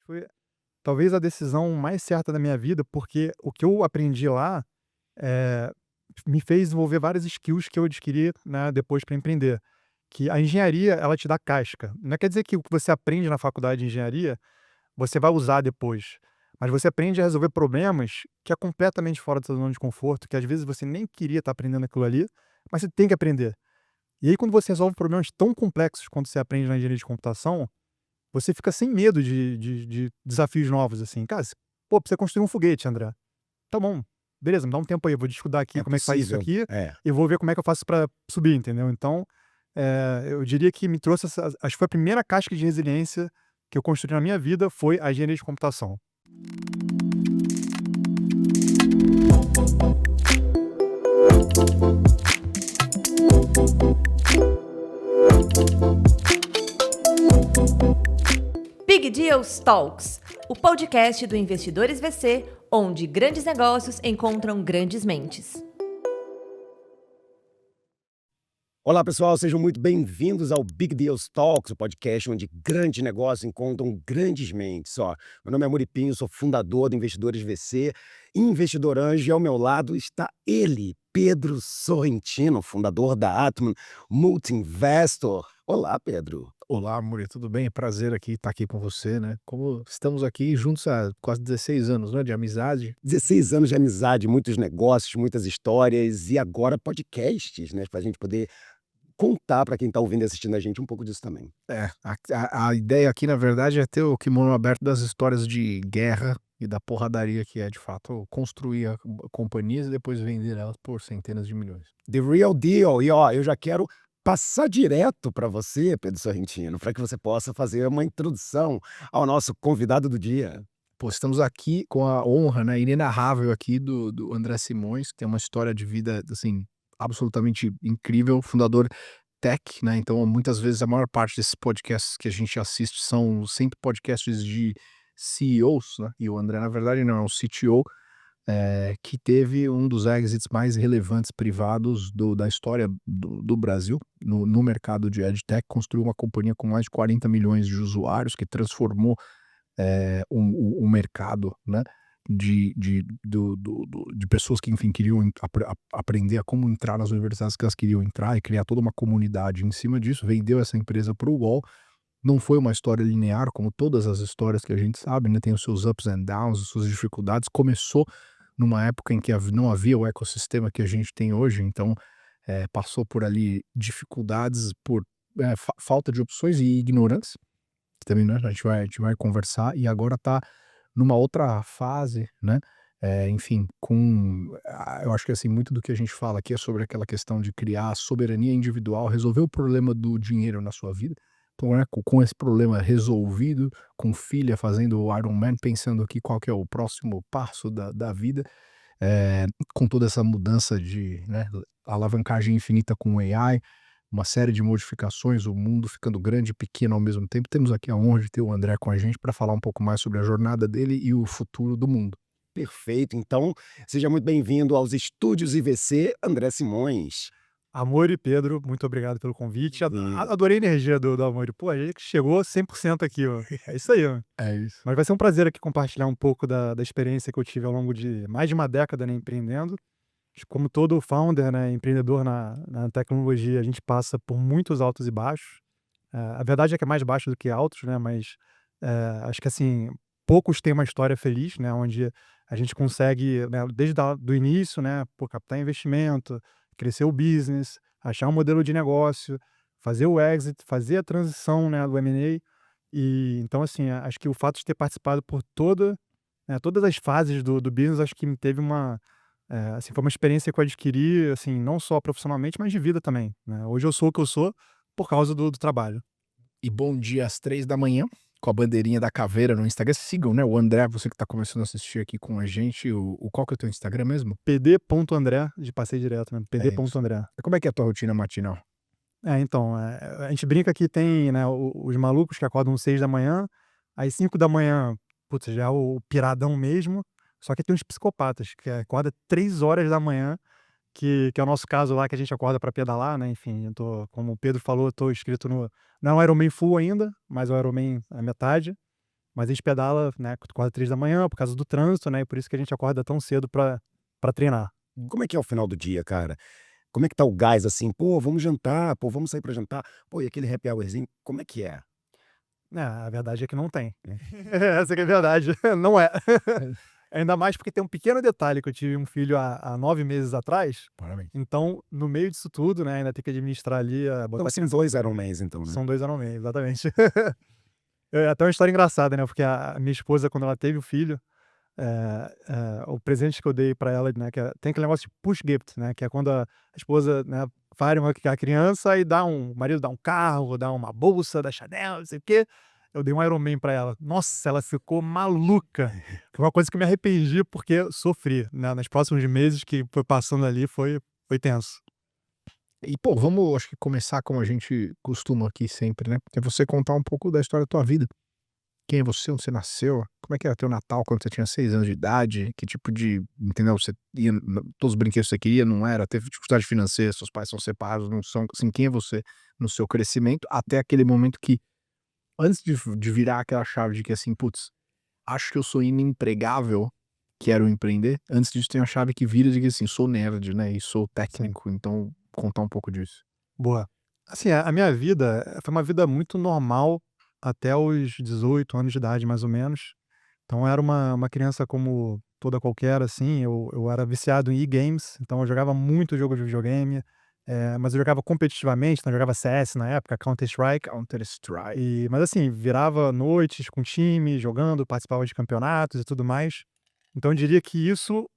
foi talvez a decisão mais certa da minha vida, porque o que eu aprendi lá, eh, me fez desenvolver várias skills que eu adquiri, né, depois para empreender. Que a engenharia, ela te dá casca. Não quer dizer que o que você aprende na faculdade de engenharia, você vai usar depois. Mas você aprende a resolver problemas que é completamente fora da sua zona de conforto, que às vezes você nem queria estar aprendendo aquilo ali, mas você tem que aprender. E aí quando você resolve problemas tão complexos quanto você aprende na engenharia de computação, você fica sem medo de desafios novos, assim. Cara, pô, pra você construir um foguete, André, tá bom, beleza, me dá um tempo aí, eu vou estudar aqui É como é que faz isso possível. aqui, É. e vou ver como é que eu faço pra subir, entendeu. Então, eu diria que me trouxe acho que foi a primeira casca de resiliência que eu construí na minha vida, foi a engenharia de computação. Big Deals Talks, o podcast do Investidores VC, onde grandes negócios encontram grandes mentes. Olá, pessoal, sejam muito bem-vindos ao Big Deals Talks, o podcast onde grandes negócios encontram grandes mentes. Meu nome é Muripinho, sou fundador do Investidores VC, investidor anjo, e ao meu lado está ele, Pedro Sorrentino, fundador da Atman, multi-investor. Olá, Pedro. Olá, Muri, tudo bem? Prazer estar aqui com você, né? Como estamos aqui juntos há quase 16 anos, né, de amizade. 16 anos de amizade, muitos negócios, muitas histórias e agora podcasts, né, para a gente poder contar para quem está ouvindo e assistindo a gente um pouco disso também. A ideia aqui, na verdade, é ter o kimono aberto das histórias de guerra e da porradaria que é, de fato, construir companhias e depois vender elas por centenas de milhões. The real deal. E eu já quero passar direto para você, Pedro Sorrentino, para que você possa fazer uma introdução ao nosso convidado do dia. Pô, estamos aqui com a honra, né, inenarrável aqui do André Simões, que tem uma história de vida, assim, absolutamente incrível, fundador tech, né, então muitas vezes a maior parte desses podcasts que a gente assiste são sempre podcasts de CEOs, né, e o André na verdade não, é um CTO, que teve um dos exits mais relevantes privados da história do Brasil, no mercado de EdTech, construiu uma companhia com mais de 40 milhões de usuários, que transformou o mercado, né, de pessoas que, enfim, queriam aprender a como entrar nas universidades que elas queriam entrar e criar toda uma comunidade em cima disso, vendeu essa empresa para o UOL. Não foi uma história linear, como todas as histórias que a gente sabe, né, tem os seus ups and downs, as suas dificuldades. Começou numa época em que não havia o ecossistema que a gente tem hoje, então passou por ali dificuldades por falta de opções e ignorância, que também, né, a gente vai conversar, e agora está numa outra fase, né, enfim, eu acho que, assim, muito do que a gente fala aqui é sobre aquela questão de criar soberania individual, resolver o problema do dinheiro na sua vida. Então, né, com esse problema resolvido, com filha fazendo o Iron Man, pensando aqui qual que é o próximo passo da vida, eh, com toda essa mudança de, né, alavancagem infinita com AI, uma série de modificações, o mundo ficando grande e pequeno ao mesmo tempo. Temos aqui a honra de ter o André com a gente para falar um pouco mais sobre a jornada dele e o futuro do mundo. Perfeito. Então, seja muito bem-vindo aos estúdios IVC, André Simões. Amor e Pedro, muito obrigado pelo convite. Hum. Adorei a energia do Amor. Pô, a gente chegou 100% aqui, ó. É isso aí, ó. É isso. Mas vai ser um prazer aqui compartilhar um pouco da experiência que eu tive ao longo de mais de uma década, né, empreendendo. Acho que como todo founder, né, empreendedor na tecnologia, a gente passa por muitos altos e baixos. A verdade é que é mais baixo do que altos, né, mas, acho que, assim, poucos têm uma história feliz, né, onde a gente consegue, né, desde do início, né, pô, captar investimento, crescer o business, achar um modelo de negócio, fazer o exit, fazer a transição, né, do M&A. E então, assim, acho que o fato de ter participado por todas as fases do business, acho que me teve assim, foi uma experiência que eu adquiri, assim, não só profissionalmente, mas de vida também, né. Hoje eu sou o que eu sou por causa do trabalho. E bom dia às 3 da manhã, com a bandeirinha da caveira no Instagram. Sigam, né, o André, você que está começando a assistir aqui com a gente. Qual que é o teu Instagram mesmo? pd.andré, de passei direto, né, É isso. pd.andré. Como é que é a tua rotina matinal? Então, a gente brinca que tem, né, os malucos que acordam 6 da manhã, às 5 da manhã, putz, já é o piradão mesmo, só que tem uns psicopatas que acorda 3 horas da manhã, que é o nosso caso lá, que a gente acorda para pedalar, né, enfim, eu tô, como o Pedro falou, eu tô inscrito no não é o Ironman full ainda, mas o Ironman a metade, mas a gente pedala, né, quase 3 da manhã por causa do trânsito, né, e por isso que a gente acorda tão cedo pra treinar. Como é que é o final do dia, cara? Como é que tá o gás, assim? "Pô, vamos jantar. Pô, vamos sair pra jantar. Pô, e aquele happy hourzinho?" Como é que é? É, a verdade é que não tem. Essa que é a verdade, não é. Ainda mais porque tem um pequeno detalhe que eu tive um filho há 9 meses atrás, Parabéns. então no meio disso tudo, né, ainda tem que administrar ali, Então botar são 2 Ironmans então, né? são 2 Ironman, exatamente. É até uma história engraçada, né, porque a minha esposa quando ela teve o filho, o presente que eu dei pra ela, né, tem aquele negócio de push gift, né, que é quando a esposa, né, pare a criança e o marido dá um carro, dá uma bolsa da Chanel, não sei o quê. Eu dei um Ironman pra ela. Nossa, ela ficou maluca. Foi uma coisa que eu me arrependi, porque eu sofri, né, nos próximos meses que foi passando ali foi tenso. E, pô, vamos, acho que começar como a gente costuma aqui sempre, né? Que é você contar um pouco da história da tua vida. Quem é você, onde você nasceu, como é que era teu Natal quando você tinha 6 anos de idade, que tipo de, entendeu? Você ia, todos os brinquedos que você queria, não era, teve dificuldade financeira, seus pais são separados, não são, assim, quem é você no seu crescimento, até aquele momento que, antes de virar aquela chave de que assim, putz, acho que eu sou inempregável, quero empreender, antes disso tem a chave que vira de que assim, sou nerd, né, e sou Sim, técnico, então contar um pouco disso. boa. Assim, a minha vida foi uma vida muito normal até os 18 anos de idade, mais ou menos. Então eu era uma criança como toda qualquer, assim, eu era viciado em e-games, então eu jogava muito jogo de videogame, mas eu jogava competitivamente, então eu jogava CS na época, Counter-Strike, Counter-Strike. mas assim, virava noites com time, jogando, participava de campeonatos e tudo mais. Então eu diria que isso,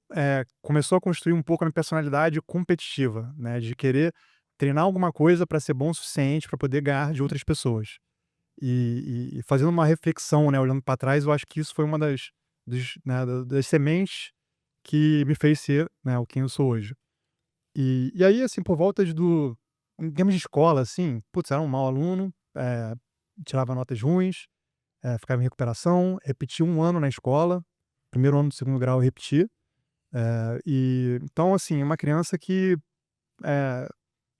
começou a construir um pouco a minha personalidade competitiva, né, de querer treinar alguma coisa para ser bom o suficiente para poder ganhar de outras pessoas. E fazendo uma reflexão, né, olhando para trás, eu acho que isso foi uma das sementes que me fez ser, né, o quem eu sou hoje. E aí, assim, por voltas do em termos de escola, assim, putz, era um mau aluno, tirava notas ruins, ficava em recuperação, repeti 1 ano na escola, primeiro ano do segundo grau eu repeti, e então, assim, uma criança que, eh,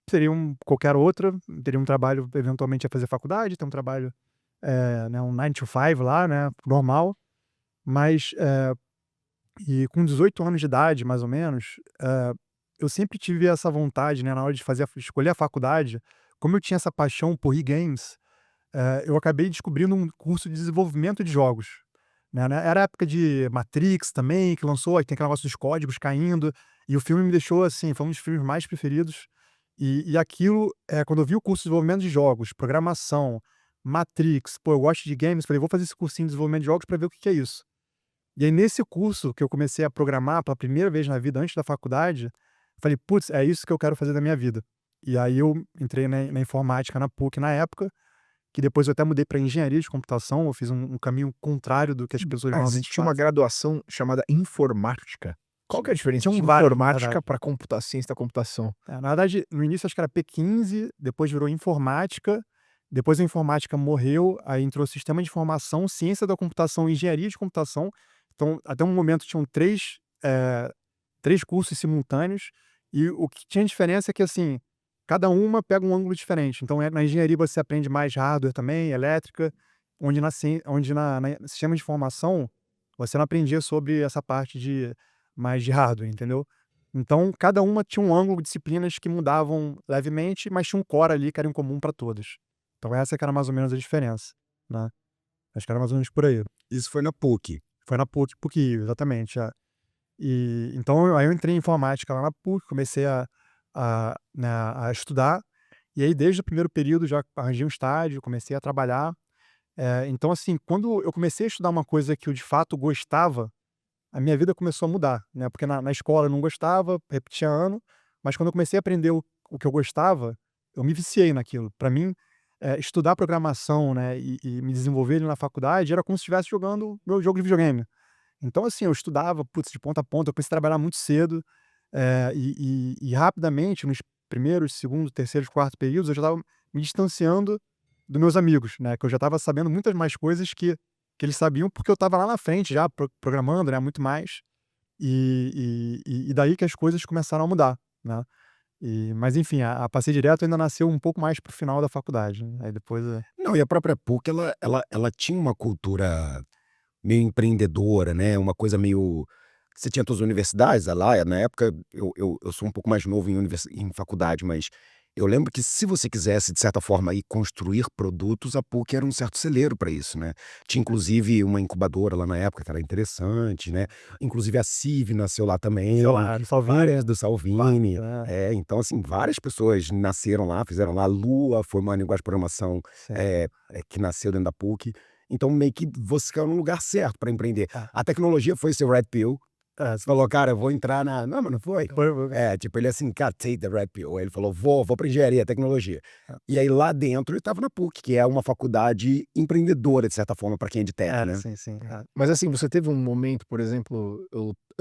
seria qualquer outra, teria um trabalho, eventualmente ia fazer faculdade, ter um trabalho, né, um 9 to 5 lá, né, normal, mas, e com 18 anos de idade, mais ou menos, eu sempre tive essa vontade, né, na hora de escolher a faculdade, como eu tinha essa paixão por e-games, eu acabei descobrindo um curso de desenvolvimento de jogos, né, era a época de Matrix também, que lançou, aí tem aquele negócio dos códigos caindo, e o filme me deixou, assim, foi um dos filmes mais preferidos, e aquilo, quando eu vi o curso de desenvolvimento de jogos, programação, Matrix, pô, eu gosto de games, falei: "Vou fazer esse cursinho de desenvolvimento de jogos para ver o que que é isso". E aí nesse curso que eu comecei a programar pela primeira vez na vida antes da faculdade, falei: "Putz, é isso que eu quero fazer da minha vida". E aí eu entrei na informática na PUC na época, que depois eu até mudei para engenharia de computação, eu fiz um caminho contrário do que as pessoas normalmente Existe uma fazem. graduação chamada informática. Qual que é a diferença de Tinham várias, na informática verdade. para ciência da computação? Na verdade, no início acho que era P15, depois virou informática, depois a informática morreu, aí entrou sistema de informação, ciência da computação e engenharia de computação. Então, até um momento tinham 3 cursos simultâneos, e o que tinha diferença é que, assim, cada uma pega um ângulo diferente. Então, na engenharia você aprende mais hardware também, elétrica, onde na sistema de informação, você não aprendia sobre essa parte mais de hardware, entendeu? Então, cada uma tinha um ângulo, disciplinas que mudavam levemente, mas tinha um core ali que era em comum para todas. Então essa que era mais ou menos a diferença, né. Acho que era mais ou menos por aí. Isso foi na PUC. Foi na PUC, exatamente, é. Então aí eu entrei em informática lá na PUC, comecei né, a estudar, e aí desde o primeiro período já arranjei um estágio, comecei a trabalhar. Então assim, quando eu comecei a estudar uma coisa que eu de fato gostava, a minha vida começou a mudar, né, porque na escola eu não gostava, repetia ano, mas quando eu comecei a aprender o que eu gostava, eu me viciei naquilo. Para mim, estudar programação, né, e me desenvolver ali na faculdade era como se estivesse jogando meu jogo de videogame. Então, assim, eu estudava, putz, de ponta a ponta, eu comecei a trabalhar muito cedo, e rapidamente, nos primeiros, segundo, terceiros, quarto períodos, eu já estava me distanciando dos meus amigos, né, que eu já estava sabendo muitas mais coisas que eles sabiam, porque eu estava lá na frente já programando, né, muito mais, e daí que as coisas começaram a mudar, né. Mas enfim, a Passei Direto ainda nasceu um pouco mais pro final da faculdade, né? Aí depois Não, e a própria PUC, ela tinha uma cultura meio empreendedora, né? Uma coisa meio. Você tinha todas as universidades lá, na época eu sou um pouco mais novo em faculdade, mas eu lembro que se você quisesse, de certa forma, aí, construir produtos, a PUC era um certo celeiro para isso, né? Tinha inclusive uma incubadora lá na época que era interessante, né? Inclusive a CIV nasceu lá também, sei lá, Salvini, várias do Salvini. né? Então, assim, várias pessoas nasceram lá, fizeram lá. Lua foi uma linguagem de programação Sim. que nasceu dentro da PUC. Então, meio que você caiu no lugar certo para empreender. É. A tecnologia foi seu Red Pill. Você falou, cara, eu vou entrar na. Não, mas não foi. Foi. Tipo, ele assim, cara, take the Red Pill. Aí ele falou, vou pra engenharia, tecnologia. E aí lá dentro ele tava na PUC, que é uma faculdade empreendedora, de certa forma, para quem é de tech, né? Sim. Mas assim, você teve um momento, por exemplo,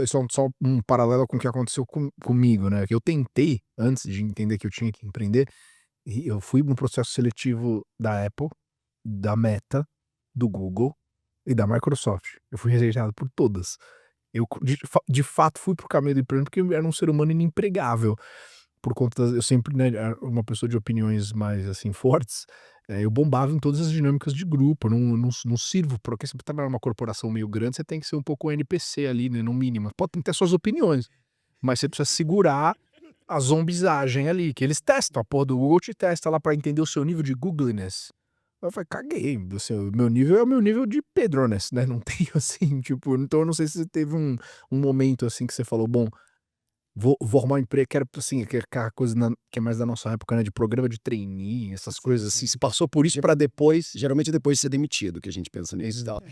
só um paralelo com o que aconteceu comigo, né? Que eu tentei, antes de entender que eu tinha que empreender, e eu fui no processo seletivo da Apple, da Meta, do Google e da Microsoft. Eu fui rejeitado por todas. Eu de fato fui pro caminho do emprego porque eu era um ser humano inempregável. Por conta eu sempre, né, era uma pessoa de opiniões mais, assim, fortes, eu bombava em todas as dinâmicas de grupo, eu não sirvo porque você trabalha numa corporação meio grande, você tem que ser um pouco NPC ali, né, no mínimo. Pode ter suas opiniões, mas você precisa segurar a zombizagem ali, que eles testam, a porra do Google te testa lá pra entender o seu nível de googliness. Eu falei: "Caguei, o meu nível é o meu nível de Pedrones, né, não tem assim, tipo, então eu não sei se você teve um momento, assim, que você falou: "Bom, vou arrumar um emprego", que era, assim, que é aquela coisa que é mais da nossa época, né, de programa de trainee, essas coisas assim, se passou por isso pra depois. Geralmente é depois de ser demitido que a gente pensa nisso. Exato.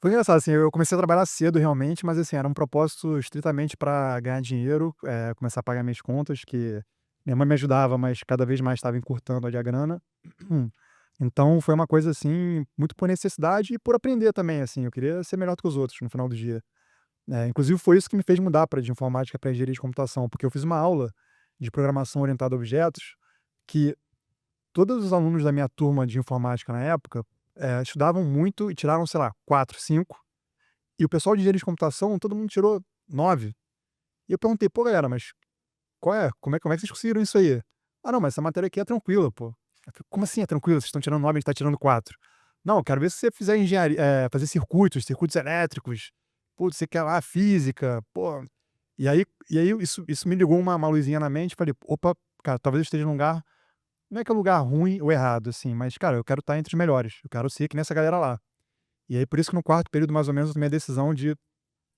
Foi engraçado, assim, eu comecei a trabalhar cedo realmente, mas assim, era um propósito estritamente para ganhar dinheiro, começar a pagar minhas contas, que minha mãe me ajudava, mas cada vez mais estava encurtando ali a grana. Então foi uma coisa assim, muito por necessidade e por aprender também, assim, eu queria ser melhor do que os outros no final do dia. Inclusive foi isso que me fez mudar de informática para engenharia de computação, porque eu fiz uma aula de programação orientada a objetos que todos os alunos da minha turma de informática na época, estudavam muito e tiraram, sei lá, 4, 5, e o pessoal de engenharia de computação, todo mundo tirou 9. E eu perguntei: "Pô, galera, mas qual é? Como é que vocês conseguiram isso aí?" "Ah, não, mas essa matéria aqui é tranquila, pô." Eu falei: "Como assim é tranquila? Vocês estão tirando 9, a gente tá tirando 4." "Não, eu quero ver se você fizer engenharia, fazer circuitos elétricos. Putz, você quer lá física, pô." E aí isso me ligou uma luzinha na mente, falei: "Opa, cara, talvez eu esteja num lugar." Não é que é um lugar ruim ou errado, assim, mas, cara, eu quero estar entre os melhores, eu quero ser que nessa galera lá. E aí por isso que no quarto período, mais ou menos, eu tomei a decisão de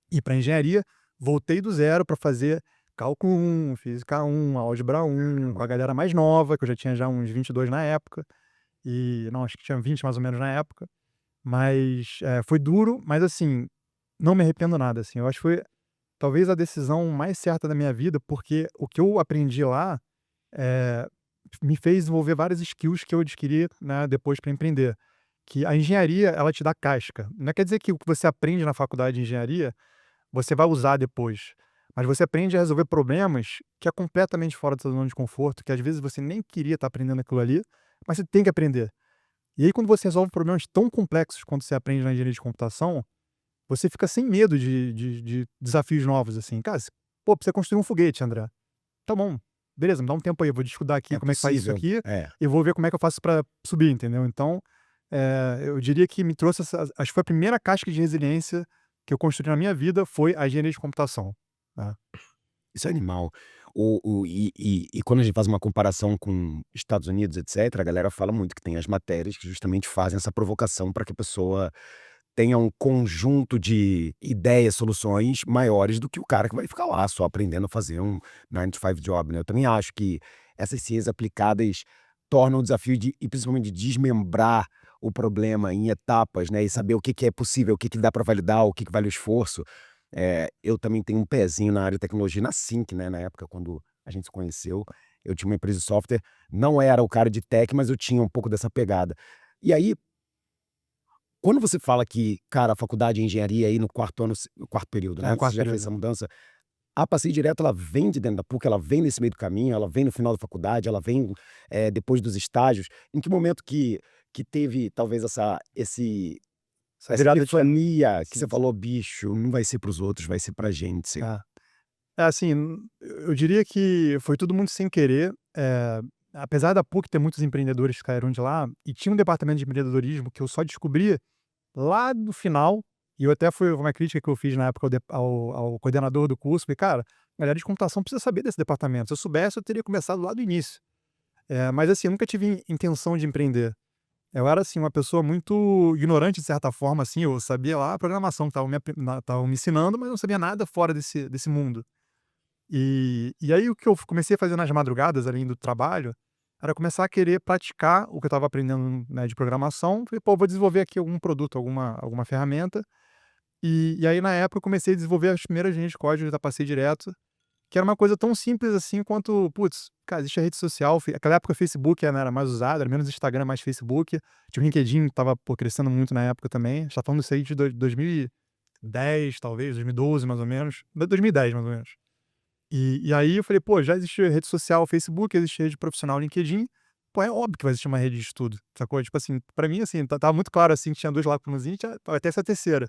ir para engenharia, voltei do zero para fazer cálculo 1, física 1, álgebra 1, com a galera mais nova, que eu já tinha já uns 22 na época, não, acho que tinha 20 mais ou menos na época, mas, foi duro, mas assim, não me arrependo nada, assim, eu acho que foi talvez a decisão mais certa da minha vida, porque o que eu aprendi lá, eh me fez desenvolver várias skills que eu adquiri, né, depois para empreender. Que a engenharia, ela te dá casca. Não quer dizer que o que você aprende na faculdade de engenharia, você vai usar depois. Mas você aprende a resolver problemas que é completamente fora da sua zona de conforto, que às vezes você nem queria estar aprendendo aquilo ali, mas você tem que aprender. E aí, quando você resolve problemas tão complexos quanto você aprende na engenharia de computação, você fica sem medo de desafios novos, assim. Cara, pô, pra você construir um foguete, André. Tá bom, beleza, me dá um tempo aí, eu vou estudar aqui É como é que faz isso possível. aqui, e vou ver como é que eu faço pra subir, entendeu. Então, eu diria que me trouxe acho que foi a primeira casca de resiliência que eu construí na minha vida, foi a engenharia de computação, né. Isso é animal. E quando a gente faz uma comparação com Estados Unidos, etc., a galera fala muito que tem as matérias que justamente fazem essa provocação para que a pessoa tenha um conjunto de ideias, soluções maiores do que o cara que vai ficar lá só aprendendo a fazer um 9 to 5 job, né. Eu também acho que essas ciências aplicadas tornam o desafio e principalmente de desmembrar o problema em etapas, né, e saber o que que é possível, o que que dá para validar, o que que vale o esforço. Eu também tenho um pezinho na área de tecnologia, na Sync, né, na época quando a gente se conheceu, eu tinha uma empresa de software, não era o cara de tech, mas eu tinha um pouco dessa pegada. E aí, quando você fala que, cara, a faculdade de engenharia aí no quarto ano, no quarto período, né, você Quarto já fez essa período. mudança, a Passeio Direto ela vem de dentro da PUC, ela vem nesse meio do caminho, ela vem no final da faculdade, ela vem, depois dos estágios. Em que momento que teve talvez Essa essa virada de chave. epifania que Sim, você sim. falou: "Bicho, não vai ser para os outros, vai ser pra gente"? É. Assim, eu diria que foi tudo muito sem querer. Apesar da PUC ter muitos empreendedores que caíram de lá, e tinha um departamento de empreendedorismo que eu só descobri lá no final, e eu até foi uma crítica que eu fiz na época ao coordenador do curso, falei: "Cara, a galera de computação precisa saber desse departamento, se eu soubesse eu teria começado lá do início". Mas assim, eu nunca tive intenção de empreender. Eu era, assim, uma pessoa muito ignorante de certa forma, assim, eu sabia lá a programação que estavam me ensinando, mas não sabia nada fora desse mundo. E aí o que eu comecei a fazer nas madrugadas, além do trabalho, era começar a querer praticar o que eu estava aprendendo, né, de programação. Falei: "Pô, vou desenvolver aqui algum produto, alguma ferramenta". E aí na época eu comecei a desenvolver as primeiras linhas de código, já passei direto, que era uma coisa tão simples assim quanto, putz, cara, existe a rede social, aquela época o Facebook, né, era mais usado, era menos Instagram, mais Facebook. Tinha o LinkedIn, estava, pô, crescendo muito na época também. A gente tá falando isso aí de 2010 talvez, 2012 mais ou menos, 2010 mais ou menos. E aí eu falei: "Pô, já existe rede social, Facebook, existe rede profissional, LinkedIn, pô, é óbvio que vai existir uma rede de estudo", sacou? Tipo assim, pra mim, assim, estava muito claro, assim, que tinha 2 lacunazinhas, vai ter essa terceira.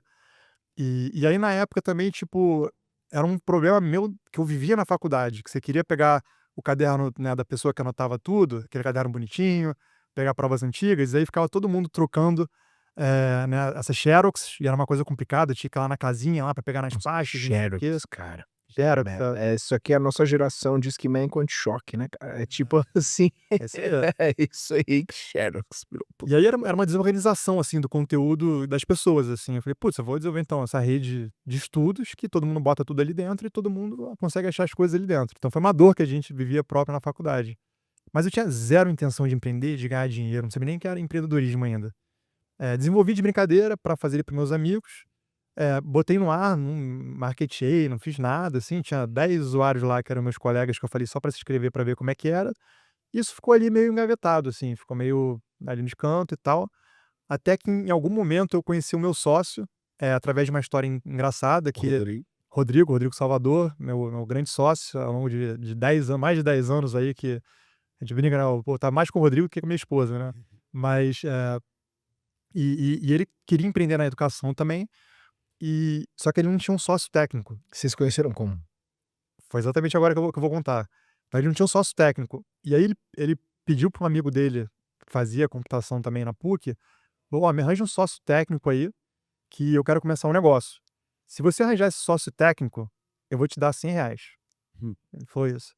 E aí na época também, tipo, era um problema meu que eu vivia na faculdade, que você queria pegar o caderno, né, da pessoa que anotava tudo, aquele caderno bonitinho, pegar provas antigas, e aí ficava todo mundo trocando, né, essas xerox, e era uma coisa complicada, tinha que ir lá na casinha lá pra pegar nas Nossa, pastas, não sei o quê. Xerox, cara. Xerox, Isso aqui é a nossa geração Discman com anti-choque, né, cara? É tipo assim, esse aí. é isso aí que Xerox virou. E aí era uma desorganização, assim, do conteúdo das pessoas, assim. Eu falei: "Putz, eu vou desenvolver então essa rede de estudos que todo mundo bota tudo ali dentro e todo mundo consegue achar as coisas ali dentro". Então foi uma dor que a gente vivia própria na faculdade. Mas eu tinha zero intenção de empreender, de ganhar dinheiro, não sabia nem o que era empreendedorismo ainda. Desenvolvi de brincadeira para fazer ele para meus amigos, botei no ar, não marketeei, não fiz nada, assim. Tinha 10 usuários lá que eram meus colegas que eu falei só para se inscrever para ver como é que era. Isso ficou ali meio engavetado, assim, ficou meio ali nos canto e tal. Até que em algum momento eu conheci o meu sócio, através de uma história engraçada que Rodrigo. Rodrigo Salvador, meu grande sócio ao longo de 10 anos, mais de 10 anos aí que a gente brinca, né, pô, tá mais com o Rodrigo que com a minha esposa, né. Mas, e ele queria empreender na educação também, só que ele não tinha um sócio técnico. Vocês conheceram como? Foi exatamente agora que eu vou contar. Mas ele não tinha um sócio técnico. E aí ele pediu para um amigo dele, que fazia computação também na PUC, falou: "Ó, me arranja um sócio técnico aí, que eu quero começar um negócio. Se você arranjar esse sócio técnico, eu vou te dar R$ 100". Hum. Ele falou isso.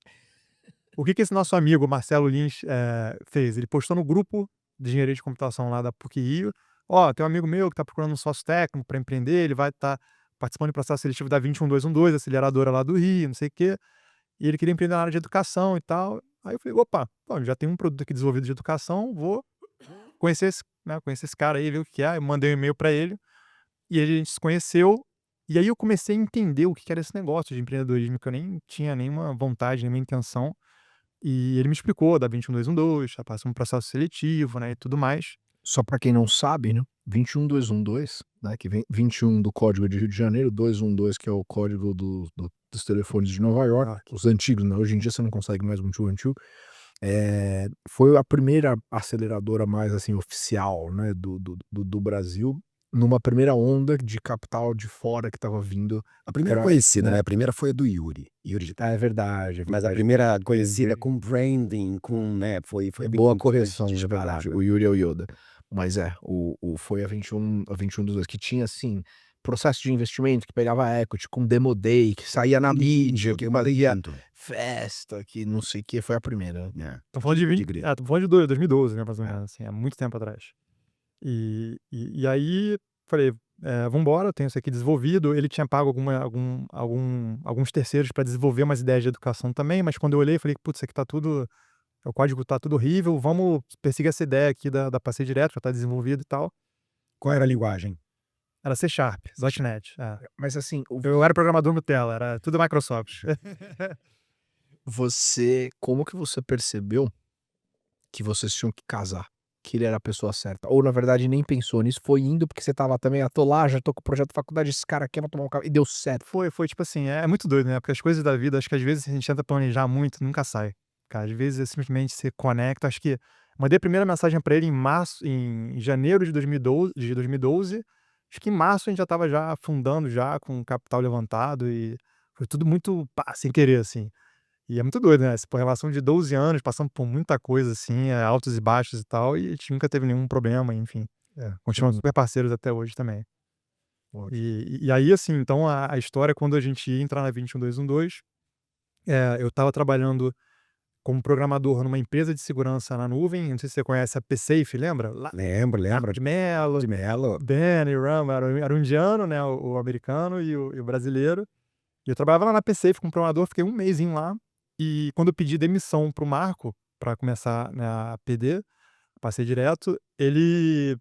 O que que esse nosso amigo Marcelo Lins, fez? Ele postou no grupo de engenharia de computação lá da PUC Rio: "Ó, tem um amigo meu que tá procurando um sócio técnico para empreender, ele vai estar participando do processo seletivo da 21212, aceleradora lá do Rio, não sei o quê, e ele queria empreender na área de educação e tal". Aí eu falei: "Opa, pô, já tem um produto aqui desenvolvido de educação, vou conhecer esse cara aí, ver o que é". Eu mandei um e-mail para ele, e aí a gente se conheceu, e aí eu comecei a entender o que que era esse negócio de empreendedorismo, que eu nem tinha nenhuma vontade, nenhuma intenção. E ele me explicou da 21212, já passou um processo seletivo, né, e tudo mais. Só para quem não sabe, né, 21212, né, que vem 21 do código de Rio de Janeiro, 212 que é o código dos telefones de Nova York, Ah, os antigos, né, hoje em dia você não consegue mais 11212. Foi a primeira aceleradora mais, assim, oficial, né, do Brasil, numa primeira onda de capital de fora que estava vindo, A que primeira era, conhecida, né. né, a primeira foi a do Yuri de É verdade, é mas a verdade. primeira conhecida com branding, com, né, foi bem Boa correção, é verdade. disparada. O Yuri é o Yoda. Mas foi a 2112 que tinha, assim, processo de investimento, que pegava equity, com demo day, que saía na mídia, que fazia Lindo. festa, que não sei o que, foi a primeira. É. tô falando de Pode 20 crer. estamos falando de 2012, né, mais ou menos, assim, há muito tempo atrás. E aí falei: vamos embora, eu tenho isso aqui desenvolvido". Ele tinha pago alguns terceiros para desenvolver umas ideias de educação também, mas quando eu olhei, falei: "Putz, isso aqui tá tudo, o código tá tudo horrível, vamos perseguir essa ideia aqui da Passeio Direto, já tá desenvolvido e tal". Qual era a linguagem? Era C Sharp, .NET, é. Mas assim, Eu era programador Nutella, era tudo Microsoft. como que você percebeu que vocês tinham que casar? Que ele era a pessoa certa? Ou na verdade nem pensou nisso, foi indo porque você estava também: "Ah, tô lá, já tô com o projeto da faculdade, esse cara aqui vai tomar um café", e deu certo? Foi tipo assim, é muito doido, né, porque as coisas da vida, acho que às vezes a gente tenta planejar muito, nunca sai. Cara, às vezes simplesmente se conecta, acho que mandei a primeira mensagem pra ele em janeiro de 2012, acho que em março a gente já estava já afundando já com o capital levantado e foi tudo muito, pá, sem querer, assim. E é muito doido, né, pô, relação de 12 anos, passando por muita coisa, assim, altos e baixos e tal, e a gente nunca teve nenhum problema, enfim. É, Continuamos super parceiros até hoje também. ótimo. E aí, assim, então a história quando a gente ia entrar na 21212, eu estava trabalhando como programador numa empresa de segurança na nuvem, não sei se você conhece a PSafe, lembra? Lá, Lembro, Marco de Mello, de Mello. Danny Ram, era o indiano, né, o americano e o brasileiro. E eu trabalhava lá na PSafe como programador, fiquei um mesinho lá, e quando eu pedi demissão para o Marco, para começar, né, a PD, passei direto, ele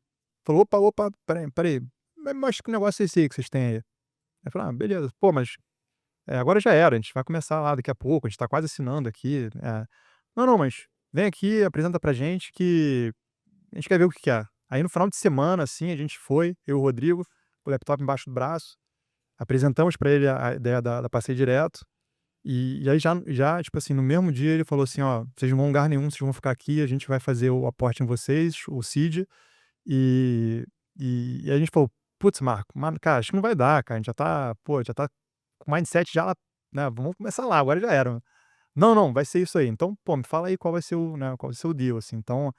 falou: "Opa, opa, espera aí, mas que negócio é esse aí que vocês têm aí?" Eu falei: "Ah, beleza. Pô, mas, agora já era, a gente vai começar lá daqui a pouco, a gente tá quase assinando aqui, "Não, não, mas vem aqui, apresenta pra gente que a gente quer ver o que que é." Aí no final de semana, assim, a gente foi, eu e o Rodrigo, com o laptop embaixo do braço, apresentamos pra ele a ideia da Passei Direto, e aí já, tipo assim, no mesmo dia ele falou assim: "Ó, vocês não vão em lugar nenhum, vocês vão ficar aqui, a gente vai fazer o aporte em vocês, o seed." E e a gente falou: "Putz, Marco, mano, cara, acho que não vai dar, cara, a gente já tá com o mindset já, né, vamos começar lá, agora já era." "Não, não, vai ser isso aí, então, pô, me fala aí qual vai ser o, né, qual vai ser o deal, assim." Então,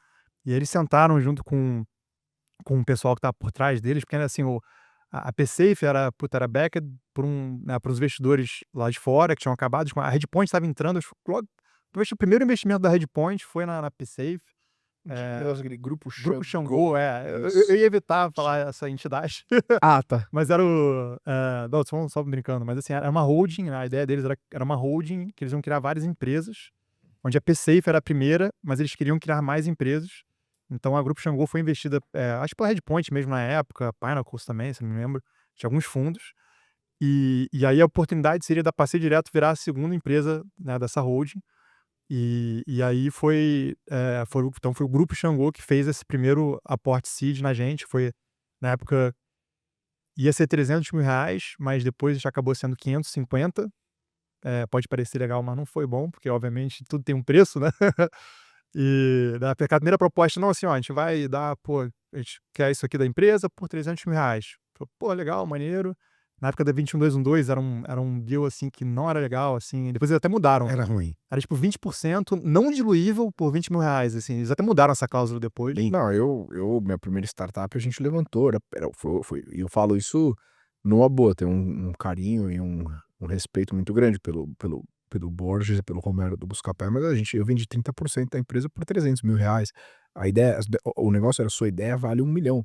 e aí eles sentaram junto com o pessoal que estava por trás deles, porque, assim, a PSafe era, puta, era backed por uns investidores lá de fora que tinham acabado com a Redpoint, estava entrando, acho que logo talvez o primeiro investimento da Redpoint foi na PSafe. Aquele grupo Grupo Xangô. Xangô, eu Isso. eu ia evitar falar essa entidade, Ah, tá. mas era não, só brincando, mas, assim, era uma holding, né, a ideia deles era uma holding, que eles iam criar várias empresas, onde a PSafe era a primeira, mas eles queriam criar mais empresas. Então a Grupo Xangô foi investida, acho que pela Redpoint mesmo na época, Pinnacles também, se não me lembro, tinha alguns fundos. E aí a oportunidade seria da Passei Direto virar a segunda empresa, né, dessa holding. E aí então foi o Grupo Xangô que fez esse primeiro aporte seed na gente, foi na época ia ser R$ 300.000, mas depois já acabou sendo 550. Pode parecer legal, mas não foi bom, porque obviamente tudo tem um preço, né. E na primeira proposta: "Não, assim, ó, a gente vai dar, pô, a gente quer isso aqui da empresa por R$ 300.000." Falei: "Pô, legal, maneiro." Na época da 21212 era um deal, assim, que não era legal, assim, depois eles até mudaram. Era ruim. Era tipo 20% não diluível por R$ 20.000, assim, eles até mudaram essa cláusula depois. Bem, Não, minha primeira startup a gente levantou, e eu falo isso numa boa, tenho um carinho e um respeito muito grande pelo Borges e pelo Romero do Buscapé, mas eu vendi 30% da empresa por R$ 300.000. A ideia, o negócio era: sua ideia vale 1 milhão.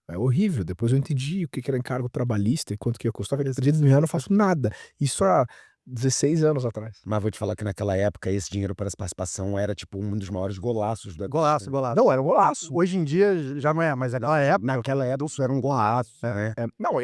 É horrível. Depois eu entendi o que que era encargo trabalhista e quanto que ia custar. Eu falei: R$ 300.000 eu não faço nada. Isso há 16 anos atrás. mas vou te falar que naquela época esse dinheiro para essa participação era, tipo, um dos maiores golaços do Golaço, ecossistema. golaço. Não, era um golaço. Hoje em dia já não é, mas naquela época Naquela época isso era um golaço, né. Não,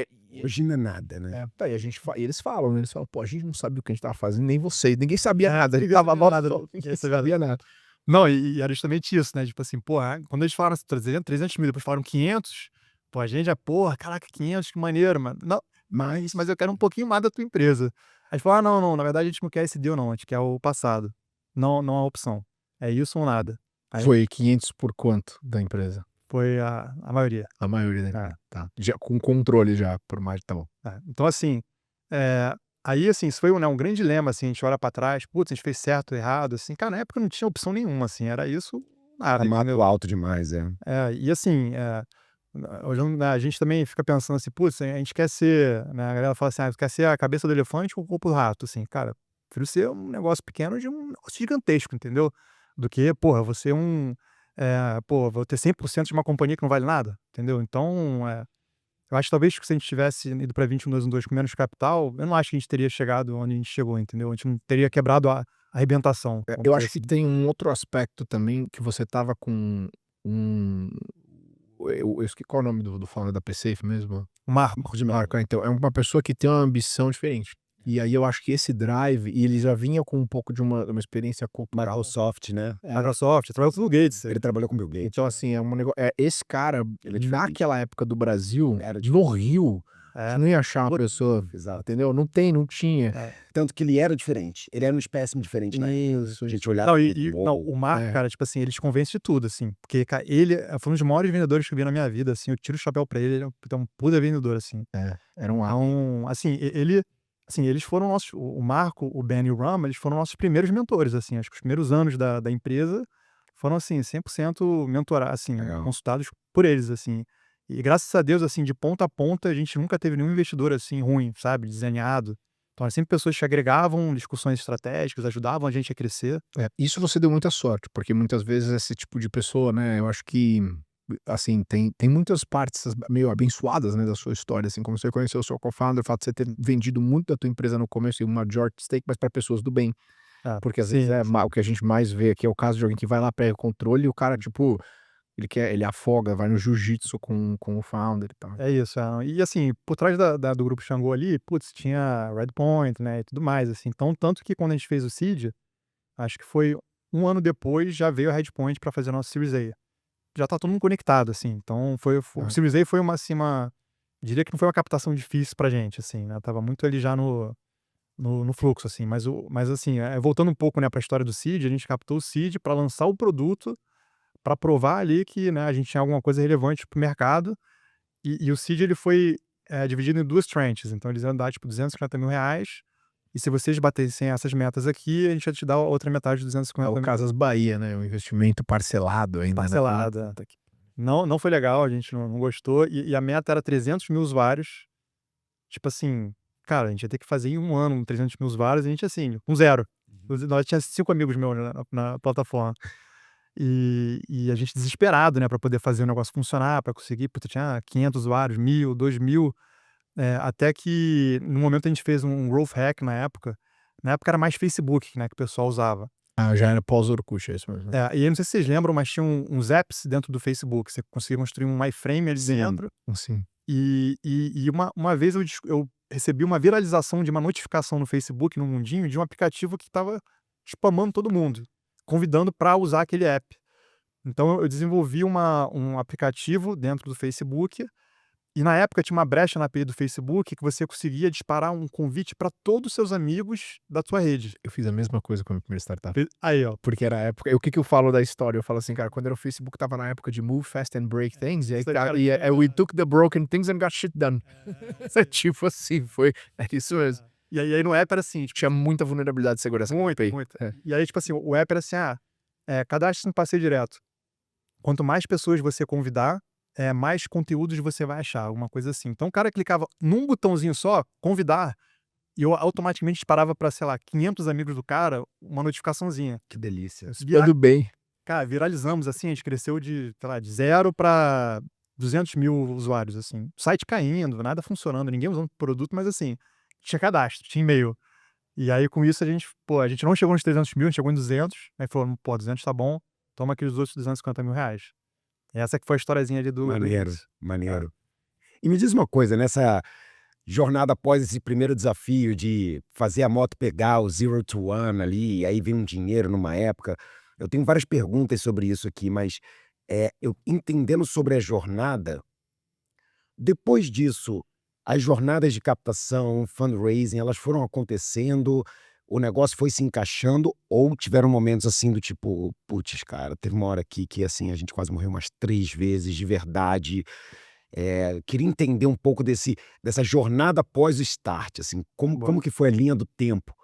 Hoje não é nada, né. tá, e eles falam, né, eles falam: "Pô, a gente não sabia o que a gente estava fazendo, nem vocês, ninguém sabia nada, a gente ninguém estava sabia mal nada, solto, ninguém ninguém sabia nada." sabia nada." Não, e era justamente isso, né, tipo assim, pô, quando eles falaram assim, 300.000, depois falaram 500, pô, a gente já: "Porra, caraca, 500, que maneiro, mano." "Não, mas eu quero um pouquinho mais da tua empresa." Aí eles falaram: "Ah, não, não, na verdade a gente não quer esse deal não, a gente quer o passado. Não, não há opção. É isso ou nada." Aí Foi 500 por quanto da empresa? foi a maioria. A maioria da empresa, tá. Já com controle já, por mais tá bom. Então assim, eh, aí assim, isso foi um grande dilema, assim, a gente olha pra trás: "Putz, a gente fez certo, errado", assim, cara, na época não tinha opção nenhuma, assim, era isso, Era nada, mato entendeu? alto demais, é. E assim, olhando, né, a gente também fica pensando assim: "Putz, a gente quer ser", né, a galera fala assim: "Ah, quer ser a cabeça do elefante ou o corpo do rato?" Assim, cara, prefiro ser um negócio pequeno de um negócio gigantesco, entendeu? Do que, porra, você vou ter 100% de uma companhia que não vale nada, entendeu? Então, eu acho que talvez se a gente tivesse ido pra 21/212 com menos capital, eu não acho que a gente teria chegado onde a gente chegou, entendeu? A gente não teria quebrado a arrebentação, vamos Eu dizer acho que assim. tem um outro aspecto também, que você estava com um eu esque qual é o nome do founder da PSafe mesmo? O Marco. Marco de Mello. Marco, então, é uma pessoa que tem uma ambição diferente. E aí eu acho que esse drive, e ele já vinha com um pouco de uma experiência cultural. Microsoft, né. Microsoft, trabalhou com o Bill Gates. Ele trabalhou com Bill Gates. Então, assim, esse cara, Ele é diferente. naquela época do Brasil, Era no Rio, É. você não ia achar uma pessoa, Exato. entendeu? Não tinha. Tanto que ele era diferente, ele era um espécime diferente, né. Isso, A isso. gente olhava Não, como não, o Marco, É. cara, tipo assim, ele te convence de tudo, assim, porque, cara, ele foi um dos maiores vendedores que eu vi na minha vida, assim, eu tiro o chapéu pra ele é um puta vendedor, assim. Era um Então, assim, ele assim, eles foram nossos, o Marco, o Ben e o Ram, eles foram nossos primeiros mentores, assim, acho que os primeiros anos da empresa foram, assim, 100% mentorar, assim, Legal. consultados por eles, assim. E graças a Deus, assim, de ponta a ponta, a gente nunca teve nenhum investidor, assim, ruim, sabe, desalinhado. Então, eram sempre pessoas que agregavam discussões estratégicas, ajudavam a gente a crescer. Isso você deu muita sorte, porque muitas vezes esse tipo de pessoa, né, eu acho que, assim, tem muitas partes meio abençoadas, né, da sua história, assim, como você conheceu o seu co-founder, o fato de você ter vendido muito da tua empresa no começo e uma major stake, mas para pessoas do bem. Ah, Porque às vezes sim, sim. o que a gente mais vê aqui é o caso de alguém que vai lá, pega o controle e o cara, tipo, ele afoga, vai no jiu-jitsu com o founder e tal. É isso, e assim, por trás do grupo Xangô ali, putz, tinha Redpoint, né, e tudo mais, assim. Então, tanto que quando a gente fez o seed, acho que foi um ano depois, já veio a Redpoint para fazer nosso Series A. Já tá todo mundo conectado, assim, então o Ah, Series A foi uma, assim, diria que não foi uma captação difícil pra gente, assim, né, estava muito ali já no fluxo, assim, mas assim, voltando um pouco, né, pra história do seed, a gente captou o seed para lançar o produto, para provar ali que, né, a gente tinha alguma coisa relevante para o mercado, e o seed ele foi, dividido em 2 tranches, então eles iam dar, tipo, R$250.000, e se vocês batessem essas metas aqui, a gente ia te dar a outra metade de é o 250.000 Casas Bahia, né, o investimento parcelado ainda, né. parcelada. Puta que Não foi legal, a gente não gostou, e a meta era 300.000 usuários, tipo assim, cara, a gente ia ter que fazer em um ano 300.000 usuários, e a gente, assim, com 0. Nós tinha 5 amigos meus na plataforma. E a gente desesperado, né, para poder fazer o negócio funcionar, para conseguir, puta, tinha 500 usuários, 1.000, 2.000, até que no momento a gente fez um growth hack na época era mais Facebook, né, que o pessoal usava. já era pós-Orkut, é isso mesmo. E aí não sei se vocês lembram, mas tinha uns apps dentro do Facebook, você conseguia construir um iframe ali Sim, dentro, assim. e uma vez eu recebi uma viralização de uma notificação no Facebook, no mundinho, de um aplicativo que estava spamando todo mundo, convidando para usar aquele app. Então eu desenvolvi um aplicativo dentro do Facebook, e na época tinha uma brecha na API do Facebook que você conseguia disparar um convite para todos os seus amigos da tua rede. Eu fiz a mesma coisa com a minha primeira startup. Aí, ó. Porque era a época, o que que eu falo da história? Eu falo assim, cara, quando era o Facebook tava na época de move fast and break things, e aí Isso aí, cara, cara, we took the broken things and got shit done. É tipo assim, é isso mesmo. E aí no app era assim, tipo, Tinha muita vulnerabilidade de segurança com muito, API. muito. É. E aí, tipo assim, o app era assim: cadastre-se no passeio direto. Quanto mais pessoas você convidar, mais conteúdos você vai achar, alguma coisa assim. Então o cara clicava num botãozinho só, convidar, e eu automaticamente disparava para, sei lá, 500 amigos do cara, uma notificaçãozinha. Que delícia. Tudo bem. Cara, viralizamos, assim, a gente cresceu de, sei lá, de 0 para 200.000 usuários, assim. O site caindo, nada funcionando, ninguém usando o produto, mas assim, tinha cadastro, tinha e-mail. E aí com isso a gente não chegou nos 300.000, a gente chegou em 200, aí falou: "Pô, 200 tá bom, toma aqueles outros R$250.000". Essa que foi a historiazinha ali do Maneiro, início. maneiro. E me diz uma coisa, nessa jornada após esse primeiro desafio de fazer a moto pegar o zero to one ali, e aí vem um dinheiro numa época, eu tenho várias perguntas sobre isso aqui, mas, eu entendendo sobre a jornada, depois disso, as jornadas de captação, fundraising, elas foram acontecendo, o negócio foi se encaixando ou tiveram momentos, assim, do tipo: "Puts, cara, teve uma hora aqui que, assim, a gente quase morreu umas 3 vezes de verdade". Queria entender um pouco dessa jornada após o start, assim, como Boa. que foi a linha do tempo?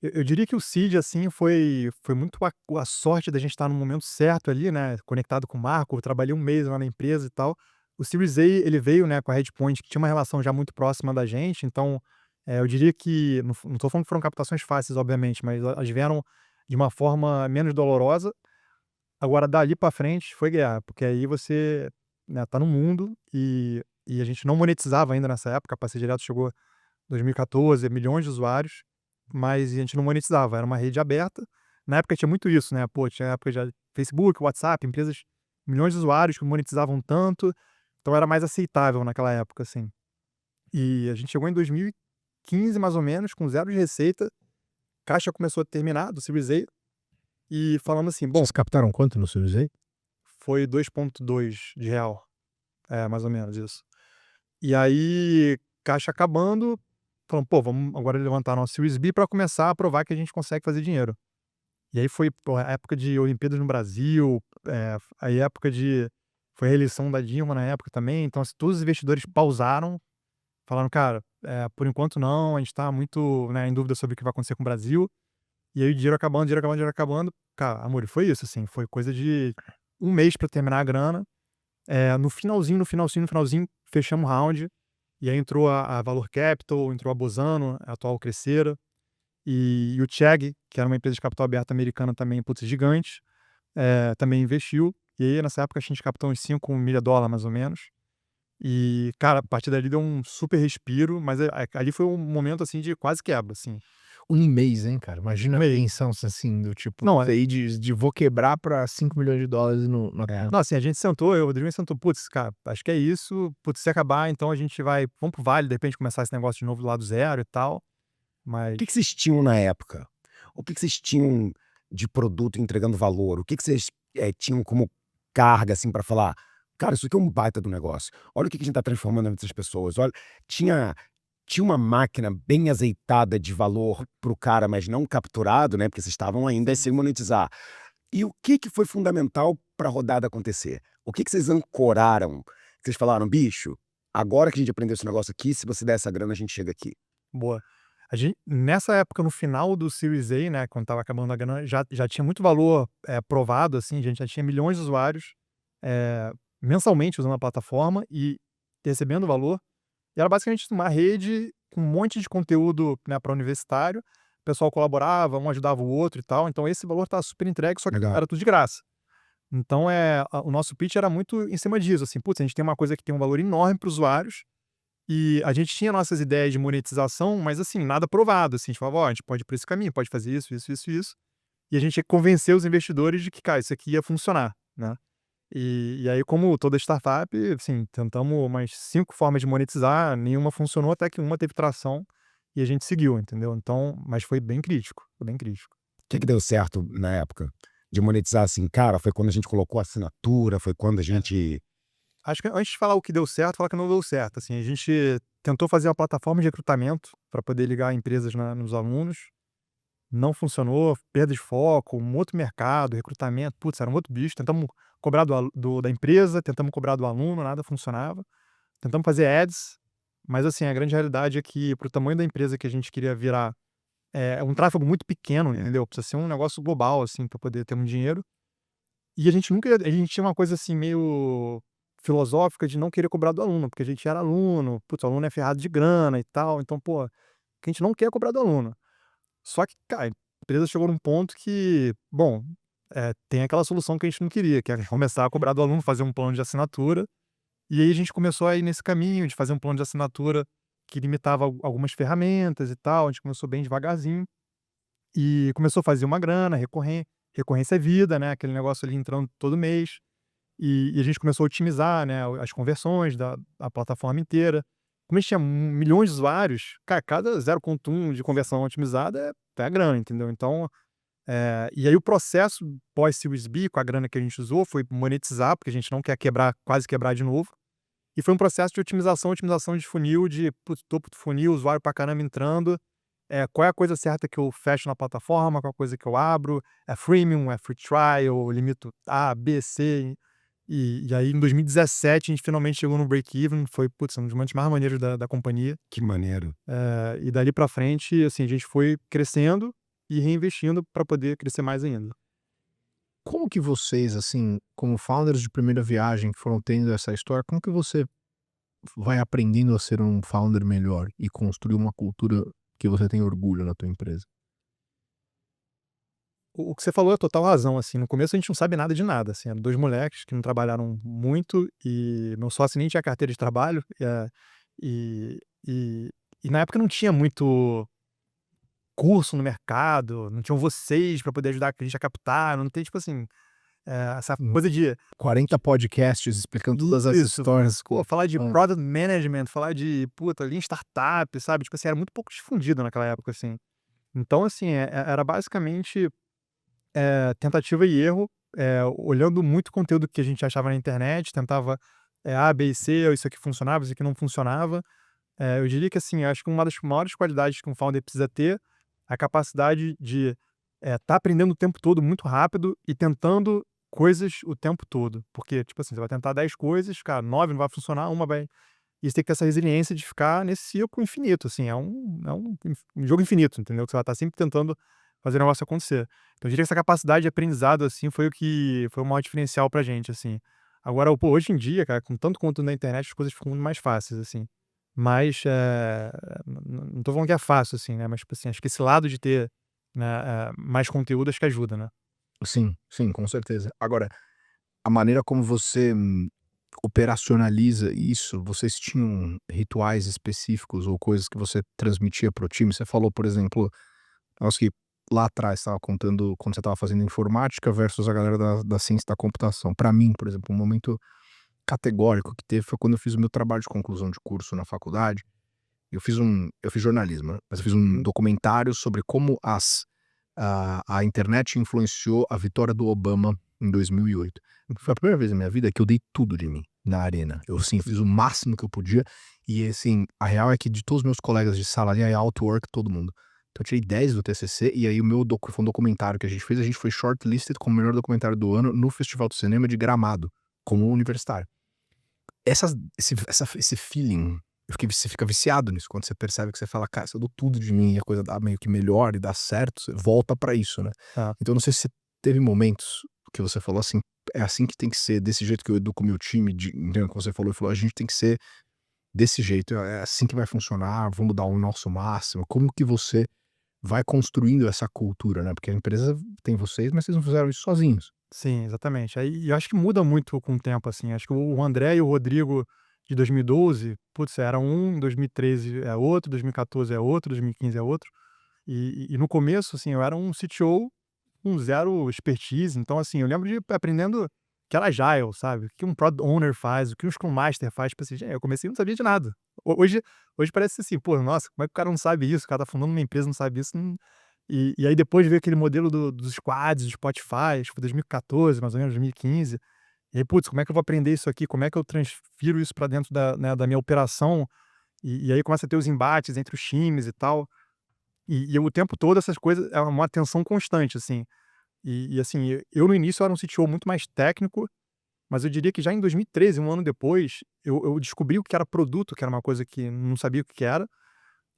Eu diria que o seed, assim, foi muito a sorte da gente estar no momento certo ali, né, conectado com o Marco, eu trabalhei um mês lá na empresa e tal. O Series A, ele veio, né, com a Redpoint, que tinha uma relação já muito próxima da gente, então, eu diria que não tô falando que foram captações fáceis, obviamente, mas elas vieram de uma forma menos dolorosa. Agora dali pra frente foi guerra, porque aí você, né, tá no mundo, e a gente não monetizava ainda nessa época, a Passeio Direto chegou em 2014, milhões de usuários, mas a gente não monetizava, era uma rede aberta. Na época tinha muito isso, né, pô, tinha época já Facebook, WhatsApp, empresas, milhões de usuários que não monetizavam tanto, então era mais aceitável naquela época, assim. E a gente chegou em 2015 mais ou menos, com zero de receita, caixa começou a terminar do Series A, e falando assim: "Bom, Vocês captaram quanto no Series A? foi 2,2 de real". É, mais ou menos isso. E aí, caixa acabando, falando: "Pô, vamos agora levantar nosso Series B para começar a provar que a gente consegue fazer dinheiro". E aí foi, pô, a época de Olimpíadas no Brasil, a época foi a eleição da Dilma na época também, então, assim, todos os investidores pausaram, falaram: "Cara, por enquanto não, a gente tá muito, né, em dúvida sobre o que vai acontecer com o Brasil. E aí o dinheiro acabando, dinheiro acabando, dinheiro acabando. Cara, amor, foi isso, assim, foi coisa de um mês pra terminar a grana. No finalzinho, no finalzinho, fechamos o round. E aí entrou a Valor Capital, entrou a Bozano, a atual Crescera, e o Chegg, que era uma empresa de capital aberto americana também, putz, gigante, também investiu. E aí nessa época a gente captou uns $5 milhões mais ou menos. E, cara, a partir dali deu um super respiro, mas ali foi um momento, assim, de quase quebra, assim. Um mês, hein, cara? Imagina Um a mês. tensão, assim, do tipo, Não, sair de vou quebrar pra $5 milhões no não, assim, a gente sentou, eu e o Rodrigo, a gente sentou, putz, cara, acho que é isso, putz, se acabar, então a gente vamos pro Vale, de repente começar esse negócio de novo do lado zero e tal, O mas que vocês tinham na época? O que vocês tinham de produto entregando valor? O que vocês tinham como carga, assim, para falar: "Cara, isso aqui é um baita do negócio. Olha o que a gente tá transformando na vida dessas pessoas. Olha", tinha tinha uma máquina bem azeitada de valor para o cara, mas não capturado, né, porque vocês estavam ainda sem monetizar. E o que foi fundamental para a rodada acontecer? O que vocês ancoraram? Vocês falaram: "Bicho, agora que a gente aprendeu esse negócio aqui, se você der essa grana, a gente chega aqui"? boa. A gente nessa época, no final do Series A, né, quando estava acabando a grana, já tinha muito valor, provado, assim, a gente já tinha milhões de usuários, eh, mensalmente usando a plataforma e recebendo valor. E era basicamente uma rede com um monte de conteúdo, né, para universitário. O pessoal colaborava, um ajudava o outro e tal. Então esse valor estava super entregue, só que Legal. era tudo de graça. Então o nosso pitch era muito em cima disso, assim, putz, a gente tem uma coisa que tem um valor enorme para os usuários e a gente tinha nossas ideias de monetização, mas assim, nada provado, assim, a gente falava: "Ó, a gente pode ir por esse caminho, pode fazer isso, isso, isso, isso". E a gente tinha que convencer os investidores de que, cara, isso aqui ia funcionar, né. E aí, como toda startup, assim, tentamos umas 5 formas de monetizar, nenhuma funcionou, até que uma teve tração e a gente seguiu, entendeu. Então mas foi bem crítico, foi bem crítico. O que deu certo na época? De monetizar assim, cara, foi quando a gente colocou a assinatura, foi quando a gente Acho que antes de falar o que deu certo, falar que não deu certo, assim, a gente tentou fazer uma plataforma de recrutamento para poder ligar empresas nos alunos, não funcionou, perda de foco, um outro mercado, recrutamento, putz, era um outro bicho, tentamos cobrar da empresa, tentamos cobrar do aluno, nada funcionava. Tentamos fazer ads, mas assim, a grande realidade é que para o tamanho da empresa que a gente queria virar, é um tráfego muito pequeno, entendeu? Precisa ser um negócio global, assim, para poder ter um dinheiro. E a gente tinha uma coisa assim meio filosófica de não querer cobrar do aluno, porque a gente era aluno, putz, o aluno é ferrado de grana e tal, então, pô, a gente não quer cobrar do aluno. Só que, cara, a empresa chegou num ponto que, bom, tem aquela solução que a gente não queria, que é começar a cobrar do aluno, fazer um plano de assinatura. E aí a gente começou a ir nesse caminho de fazer um plano de assinatura que limitava algumas ferramentas e tal, a gente começou bem devagarzinho, e começou a fazer uma grana, recorrência é vida, né, aquele negócio ali entrando todo mês, e a gente começou a otimizar, né, as conversões da plataforma inteira. Como a gente tinha milhões de usuários, cara, cada 0,1 de conversão otimizada é grana, entendeu. Então, e aí o processo pós Series B, com a grana que a gente usou, foi monetizar, porque a gente não quer quase quebrar de novo. E foi um processo de otimização de funil, de putz, topo do funil, usuário pra caramba entrando, qual é a coisa certa que eu fecho na plataforma, qual é a coisa que eu abro, é freemium, é free trial, limito A, B, C. E aí em 2017 a gente finalmente chegou no break-even, foi, putz, um dos momentos mais maneiros da companhia. que maneiro. E dali pra frente, assim, a gente foi crescendo e reinvestindo para poder crescer mais ainda. como que vocês, assim, como founders de primeira viagem que foram tendo essa história, como que você vai aprendendo a ser um founder melhor e construir uma cultura que você tem orgulho na tua empresa? O que você falou é total razão, assim, no começo a gente não sabe nada de nada, assim, eram 2 moleques que não trabalharam muito e meu sócio nem tinha carteira de trabalho, e e e na época não tinha muito curso no mercado, não tinham vocês para poder ajudar a gente a captar, não tem, tipo assim, essa Hum. coisa de 40 podcasts explicando todas as isso, histórias. pô, falar de Hã. product management, falar de, puta, lean startup, sabe, tipo assim, era muito pouco difundido naquela época, assim. Então, assim, era basicamente tentativa e erro, olhando muito conteúdo que a gente achava na internet, tentava, A, B e C, isso aqui funcionava, isso aqui não funcionava. Eu diria que, assim, acho que uma das maiores qualidades que um founder precisa ter, é a capacidade de estar aprendendo o tempo todo muito rápido e tentando coisas o tempo todo. Porque, tipo assim, você vai tentar 10 coisas, cara, 9 não vai funcionar, uma vai e você tem que ter essa resiliência de ficar nesse ciclo infinito, assim, é um jogo infinito, entendeu? Que você vai estar sempre tentando fazer o negócio acontecer. Então eu diria que essa capacidade de aprendizado, assim, foi o maior diferencial pra gente, assim. Agora, pô, hoje em dia, cara, com tanto conteúdo na internet, as coisas ficam muito mais fáceis, assim. Mas, não tô falando que é fácil, assim, né, mas, tipo assim, acho que esse lado de ter, né, mais conteúdo acho que ajuda, né. Sim, sim, com certeza. Agora, a maneira como você operacionaliza isso, vocês tinham rituais específicos ou coisas que você transmitia para o time? Você falou, por exemplo, acho que lá atrás estava contando quando você estava fazendo informática versus a galera da ciência da computação. Para mim, por exemplo, um momento categórico que teve foi quando eu fiz o meu trabalho de conclusão de curso na faculdade. Eu fiz jornalismo, né, mas eu fiz um Uhum. documentário sobre como a internet influenciou a vitória do Obama em 2008. Foi a primeira vez na minha vida que eu dei tudo de mim na arena. Eu, assim, fiz o máximo que eu podia e, assim, a real é que de todos os meus colegas de sala ali, aí outwork todo mundo. Então eu tirei 10 do TCC e aí o meu foi um documentário que a gente foi shortlisted como o melhor documentário do ano no Festival de Cinema de Gramado, como universitário. Esse feeling, você fica viciado nisso, quando você percebe que você fala: "Cara, se eu dou tudo de mim e a coisa dá meio que melhor e dá certo", você volta pra isso, né. Tá. Então não sei se você teve momentos que você falou assim: "É assim que tem que ser, desse jeito que eu educo meu time", entendeu, que você falou: "A gente tem que ser desse jeito, é assim que vai funcionar, vamos dar o nosso máximo". Como que você vai construindo essa cultura, né, porque a empresa tem vocês, mas vocês não fizeram isso sozinhos. Sim, exatamente. Aí eu acho que muda muito com o tempo, assim, acho que o André e o Rodrigo de 2012, putz, era um, em 2013 é outro, 2014 é outro, 2015 é outro. E no começo, assim, eu era um CTO com zero expertise, então, assim, eu lembro de aprendendo que era agile, sabe, o que um product owner faz, o que um scrum master faz, tipo assim, gente, eu comecei e não sabia de nada. Hoje parece assim: "Pô, nossa, como é que o cara não sabe isso? O cara tá fundando uma empresa e não sabe isso", e aí depois veio aquele modelo dos squads, do Spotify, acho que foi 2014, mais ou menos, 2015. E aí: "Putz, como é que eu vou aprender isso aqui? Como é que eu transfiro isso pra dentro da minha operação?" E aí começa a ter os embates entre os times e tal. E o tempo todo essas coisas é uma tensão constante, assim. Assim, eu no início era um CTO muito mais técnico, mas eu diria que já em 2013, um ano depois, eu descobri o que era produto, que era uma coisa que não sabia o que que era,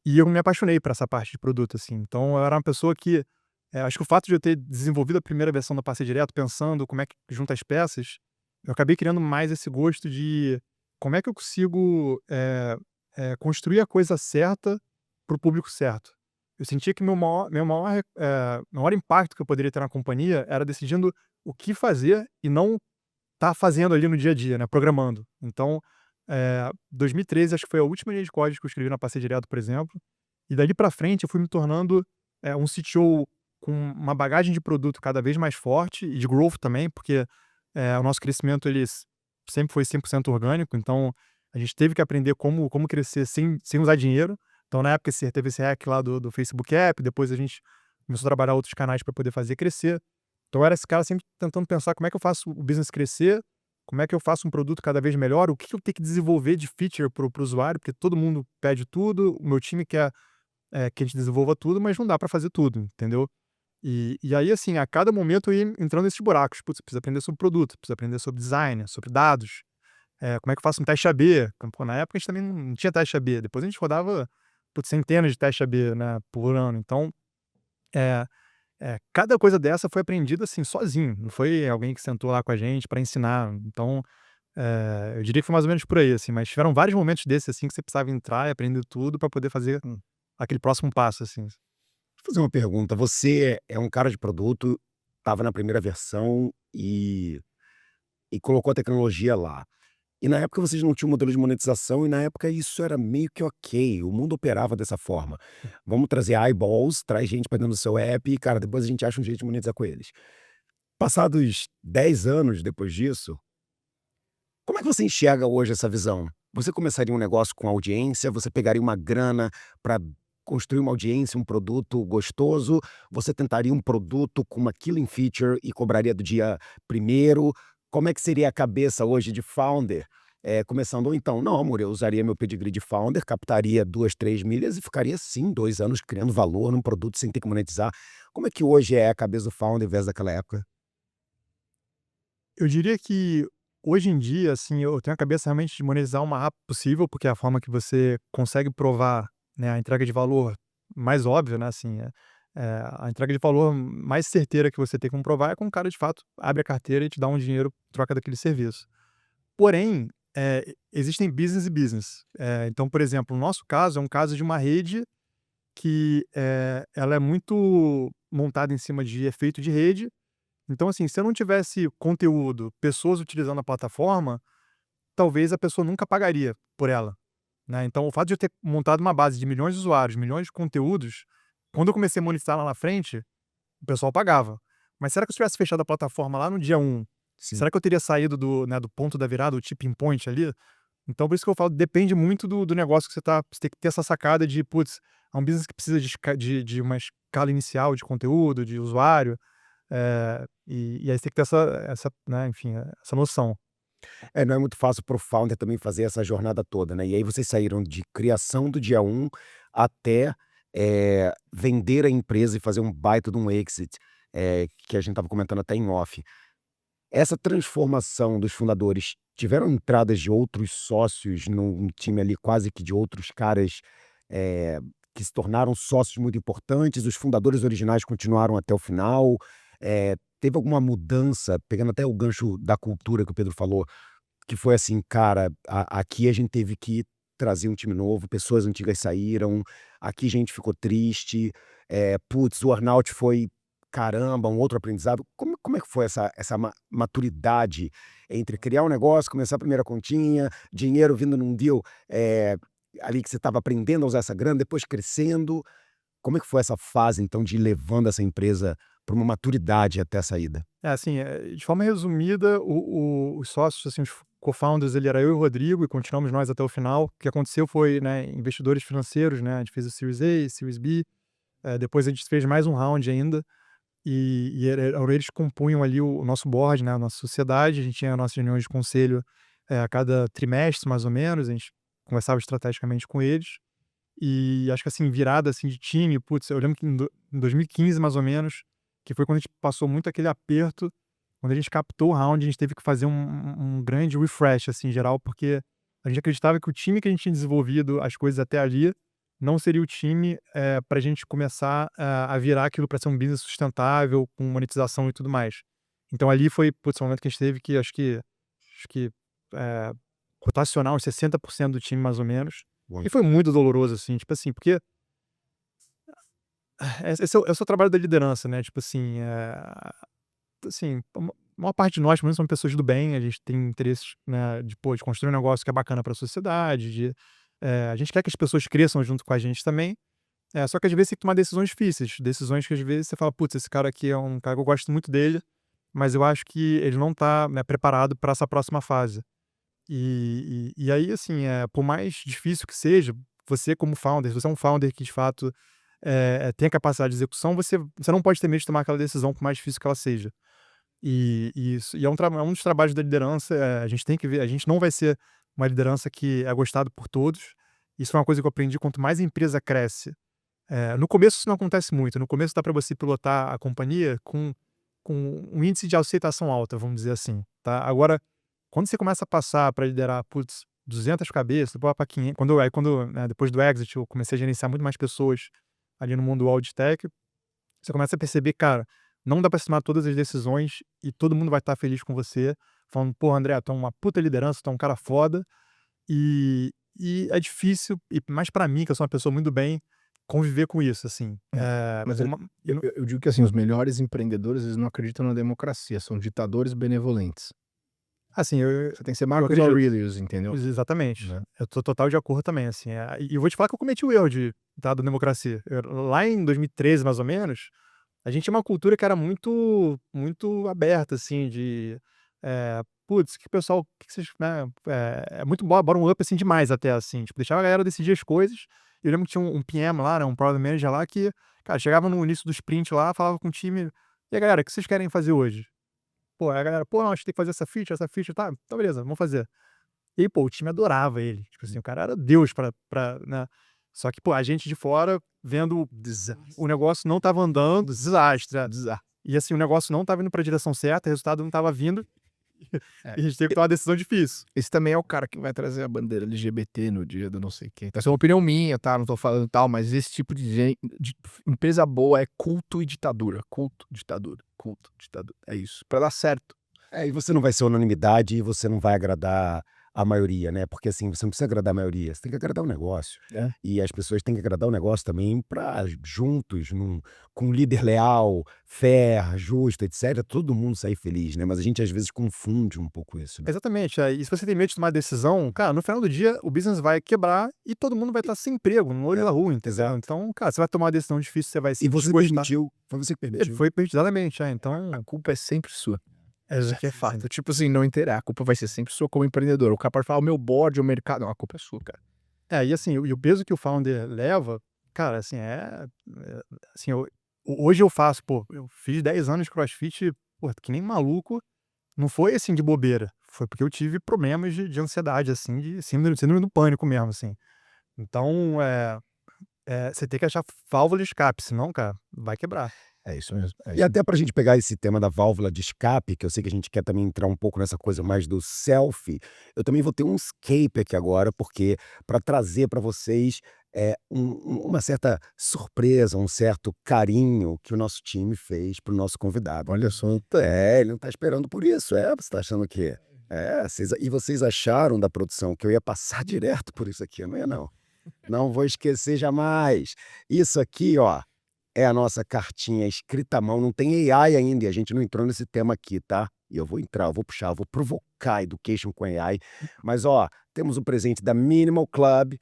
e eu me apaixonei por essa parte de produto, assim. Então eu era uma pessoa que, acho que o fato de eu ter desenvolvido a primeira versão do Parceiro Direto, pensando como é que junta as peças, eu acabei criando mais esse gosto de como é que eu consigo, construir a coisa certa para o público certo. Eu sentia que meu maior impacto que eu poderia ter na companhia era decidindo o que fazer e não tá fazendo ali no dia a dia, né, programando. Então, 2013 acho que foi a última linha de código que eu escrevi na Passeio Direto, por exemplo, e dali pra frente eu fui me tornando, um CTO com uma bagagem de produto cada vez mais forte e de growth também, porque, o nosso crescimento sempre foi 100% orgânico, então a gente teve que aprender como crescer sem usar dinheiro. Então na época teve esse hack lá do Facebook App, depois a gente começou a trabalhar outros canais para poder fazer crescer. Então eu era esse cara sempre tentando pensar como é que eu faço o business crescer, como é que eu faço um produto cada vez melhor, o que que eu tenho que desenvolver de feature para o usuário, porque todo mundo pede tudo, o meu time quer, que a gente desenvolva tudo, mas não dá para fazer tudo, entendeu? E aí, assim, a cada momento eu ia entrando nesses buracos. Putz, preciso aprender sobre produto, preciso aprender sobre design, sobre dados, como é que eu faço um teste AB? Pô, na época a gente também não tinha teste AB, depois a gente rodava, putz, centenas de testes AB, né, por ano. Então, eh cada coisa dessa foi aprendida, assim, sozinho, não foi alguém que sentou lá com a gente para ensinar. Então, eu diria que foi mais ou menos por aí, assim, mas tiveram vários momentos desses, assim, que você precisava entrar e aprender tudo para poder fazer aquele próximo passo, assim. Vou fazer uma pergunta, você é um cara de produto, estava na primeira versão e colocou a tecnologia lá. E na época vocês não tinham modelo de monetização e na época isso era meio que ok, o mundo operava dessa forma. Vamos trazer eyeballs, traz gente para dentro do seu app e, cara, depois a gente acha um jeito de monetizar com eles. Passados 10 anos depois disso, como é que você enxerga hoje essa visão? Você começaria um negócio com audiência, você pegaria uma grana para construir uma audiência, um produto gostoso, você tentaria um produto com uma killing feature e cobraria do dia primeiro? Como é que seria a cabeça hoje de founder, começando? Ou então, não amor, eu usaria meu pedigree de founder, captaria 2, 3 milhas e ficaria sim 2 anos criando valor num produto sem ter que monetizar. Como é que hoje é a cabeça do founder em vez daquela época? Eu diria que hoje em dia, assim, eu tenho a cabeça realmente de monetizar o mais rápido possível, porque é a forma que você consegue provar, né, a entrega de valor mais óbvia, né, assim, a entrega de valor mais certeira que você tem como provar é quando o cara, de fato, abre a carteira e te dá um dinheiro em troca daquele serviço. Porém, existem business e business. Então, por exemplo, no nosso caso, é um caso de uma rede que, ela é muito montada em cima de efeito de rede. Então, assim, se eu não tivesse conteúdo, pessoas utilizando a plataforma, talvez a pessoa nunca pagaria por ela, né. Então o fato de eu ter montado uma base de milhões de usuários, milhões de conteúdos, quando eu comecei a monetizar lá na frente, o pessoal pagava. Mas será que eu tivesse fechado a plataforma lá no dia um, Sim. será que eu teria saído do ponto da virada, do tipping point ali? Então por isso que eu falo, depende muito do negócio que você tem que ter essa sacada de, putz, é um business que precisa de uma escala inicial de conteúdo, de usuário, e aí você tem que ter essa, né, enfim, essa noção. Não é muito fácil para o founder também fazer essa jornada toda, né. E aí vocês saíram de criação do dia um até, vender a empresa e fazer um baita de um exit, que a gente estava comentando até em off. Essa transformação dos fundadores, tiveram entradas de outros sócios num time ali quase que de outros caras, eh, que se tornaram sócios muito importantes? Os fundadores originais continuaram até o final? Teve alguma mudança, pegando até o gancho da cultura que o Pedro falou, que foi assim: "Cara, aqui a gente teve que trazer um time novo, pessoas antigas saíram, aqui gente ficou triste, putz, o earnout foi, caramba, um outro aprendizado". Como é que foi essa maturidade entre criar um negócio, começar a primeira continha, dinheiro vindo num deal, ali que você estava aprendendo a usar essa grana, depois crescendo. Como é que foi essa fase, então, de ir levando essa empresa para uma maturidade até a saída? Assim, de forma resumida, os sócios, assim, os co-founders, ele era eu e o Rodrigo, e continuamos nós até o final. O que aconteceu foi, né, investidores financeiros, né, a gente fez o Series A, Series B, depois a gente fez mais um round ainda, e eram eles que compunham ali o nosso board, né, a nossa sociedade. A gente tinha nossas reuniões de conselho, a cada trimestre, mais ou menos, a gente conversava estrategicamente com eles. E acho que, assim, virada, assim, de time, putz, eu lembro que em 2015, mais ou menos, que foi quando a gente passou muito aquele aperto, quando a gente captou o round, a gente teve que fazer um grande refresh, assim, geral, porque a gente acreditava que o time que a gente tinha desenvolvido as coisas até ali, não seria o time, pra gente começar a virar aquilo para ser um business sustentável, com monetização e tudo mais. Então ali foi, putz, o momento que a gente teve que acho que, eh, rotacionar uns 60% do time, mais ou menos, e foi muito doloroso, assim, tipo assim, porque esse é o trabalho da liderança, né, tipo assim, a maior parte de nós, pelo menos, somos pessoas do bem, a gente tem interesses, né, de, pô, de construir um negócio que é bacana para a sociedade, a gente quer que as pessoas cresçam junto com a gente também, só que às vezes tem que tomar decisões difíceis, decisões que às vezes você fala: "Putz, esse cara aqui é um cara que eu gosto muito dele, mas eu acho que ele não tá, né, preparado para essa próxima fase". E aí, assim, por mais difícil que seja, você como founder, se você é um founder que de fato, tem a capacidade de execução, você não pode ter medo de tomar aquela decisão, por mais difícil que ela seja. E isso é um dos trabalhos da liderança, a gente tem que ver, a gente não vai ser uma liderança que é gostado por todos. Isso é uma coisa que eu aprendi: quanto mais a empresa cresce, no começo isso não acontece muito, no começo dá para você pilotar a companhia com um índice de aceitação alta, vamos dizer assim, tá. Agora, quando você começa a passar para liderar, putz, 200 cabeças, depois para 500, né, depois do exit, eu comecei a gerenciar muito mais pessoas ali no mundo World Tech, você começa a perceber, cara, não dá para tomar todas as decisões e todo mundo vai estar feliz com você, falando: "Pô, André, tu é uma puta liderança, tu é um cara foda", e é difícil, e mais para mim, que eu sou uma pessoa muito do bem, conviver com isso, assim. Mas Uma eu no eu digo que, assim, os melhores empreendedores, eles não acreditam na democracia, são ditadores benevolentes. assim, Você tem que ser eu Marcus acredito. Aurelius, entendeu? Exatamente. Né. Eu tô total de acordo também, assim, e eu vou te falar que eu cometi o erro da democracia. Lá em 2013, mais ou menos, a gente tinha uma cultura que era muito aberta, assim, putz, que pessoal, que vocês, né, é muito bottom up, assim, demais até, assim, tipo, deixava a galera decidir as coisas. Eu lembro que tinha um PM lá, né, um Product Manager lá que, cara, chegava no início do sprint lá, falava com o time: "E aí, galera, o que vocês querem fazer hoje?". Pô, aí a galera: "Pô, não, a gente tem que fazer essa feature", "Tá, então beleza, vamos fazer". E aí, pô, o time adorava ele, tipo assim, o cara era Deus pra, né. Só que, pô, a gente de fora vendo o negócio não estava andando, desastre, Desastre. e assim, o negócio não estava indo pra direção certa, o resultado não estava vindo, É. E a gente teve que tomar uma decisão difícil. Esse também é o cara que vai trazer a bandeira LGBT no dia do não sei quem. Então, essa é uma opinião minha, tá? Não tô falando tal, mas esse tipo de gente, empresa boa é culto e ditadura. Culto, ditadura. Culto, ditadura. É isso. Pra dar certo. E você não vai ser unanimidade e você não vai agradar a maioria, né? Porque assim, você não precisa agradar a maioria, você tem que agradar o negócio. É. E as pessoas têm que agradar o negócio também para juntos, com um líder leal, fair, justo, etc., todo mundo sair feliz, né? Mas a gente às vezes confunde um pouco isso, né? Exatamente. E se você tem medo de tomar decisão, cara, no final do dia o business vai quebrar e todo mundo vai estar sem emprego, no olho da rua, entendeu? Exato. Então, cara, você vai tomar uma decisão difícil, você vai se E você desgostar. permitiu, foi você que permitiu. Foi exatamente, então... A culpa é sempre sua. É, Isso aqui é fato. Tipo assim, não interessa. A culpa vai ser sempre sua como empreendedor. O cara pode falar, o meu board, o mercado. Não, a culpa é sua, cara. E assim, e o peso que o founder leva, cara, assim, assim, hoje eu faço, pô, eu fiz 10 anos de CrossFit, pô, que nem maluco, não foi assim de bobeira, foi porque eu tive problemas de ansiedade, assim, de síndrome do pânico mesmo, assim. Então, você tem que achar válvula de escape, senão, cara, vai quebrar. É isso mesmo. E até pra gente pegar esse tema da válvula de escape, que eu sei que a gente quer também entrar um pouco nessa coisa mais do selfie, eu também vou ter um escape aqui agora, porque para trazer para vocês uma certa surpresa, um certo carinho que o nosso time fez pro nosso convidado. Olha só. Ele não tá esperando por isso, você tá achando o quê? E vocês acharam da produção que eu ia passar direto por isso aqui, não ia não. Não vou esquecer jamais. Isso aqui, ó, é a nossa cartinha escrita à mão, não tem AI ainda, e a gente não entrou nesse tema aqui, tá? E eu vou entrar, eu vou puxar, eu vou provocar Education com AI. Mas, ó, temos um presente da Minimal Club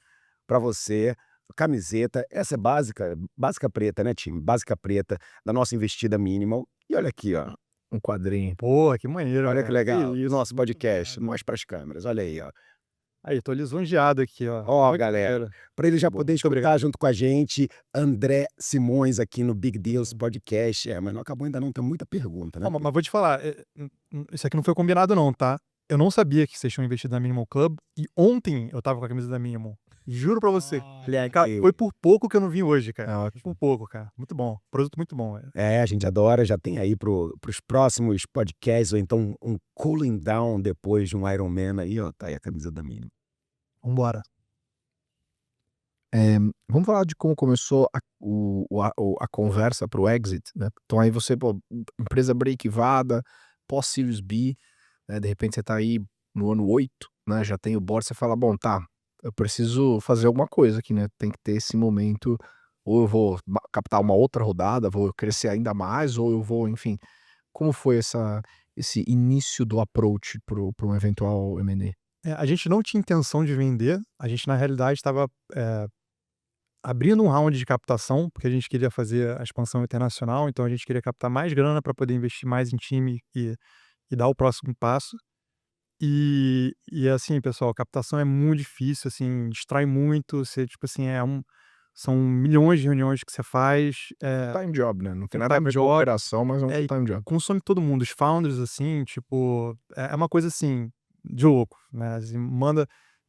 pra você, camiseta, essa é básica preta, né, time? Básica preta, da nossa investida Minimal. E olha aqui, ó, Um quadrinho. Pô, que maneiro, olha que cara. legal, isso, nosso muito podcast, obrigado. mostra pras câmeras, olha aí, ó. Aí, tô lisonjeado aqui, ó. Ó, Muito galera, maneiro. para ele já Boa, poder muito obrigado. escutar junto com a gente, André Simões aqui no Big Deals Podcast. Mas não acabou ainda não, tem muita pergunta, né? Ó, mas vou te falar, isso aqui não foi combinado não, tá? Eu não sabia que vocês tinham investido na Minimal Club e ontem eu tava com a camisa da Minimal. Juro pra você. Cara, foi por pouco que eu não vim hoje, cara. É ótimo. Por pouco, cara. Muito bom. Produto muito bom. A gente adora, já tem aí pros próximos podcasts, ou então um cooling down depois de um Iron Man aí, ó, tá aí a camisa da Minimal. Vambora. Vamos falar de como começou a conversa pro exit, né? Então aí você, pô, empresa break-vada, pós-Series B, né? De repente você tá aí no ano 8, né? Já tem o board, você fala, bom, tá, eu preciso fazer alguma coisa aqui, né? Tem que ter esse momento, ou eu vou captar uma outra rodada, vou crescer ainda mais, ou eu vou, enfim. Como foi esse início do approach pro um eventual M&A? A gente não tinha intenção de vender, a gente na realidade estava abrindo um round de captação, porque a gente queria fazer a expansão internacional, então a gente queria captar mais grana para poder investir mais em time e dar o próximo passo. E assim, pessoal, captação é muito difícil, assim, distrai muito, você, tipo assim, são milhões de reuniões que você faz, Time job, né? Não tem um nada a time ver com job, operação, mas é um e time job. consome todo mundo, os founders, assim, tipo, é uma coisa, assim, de louco, né, assim,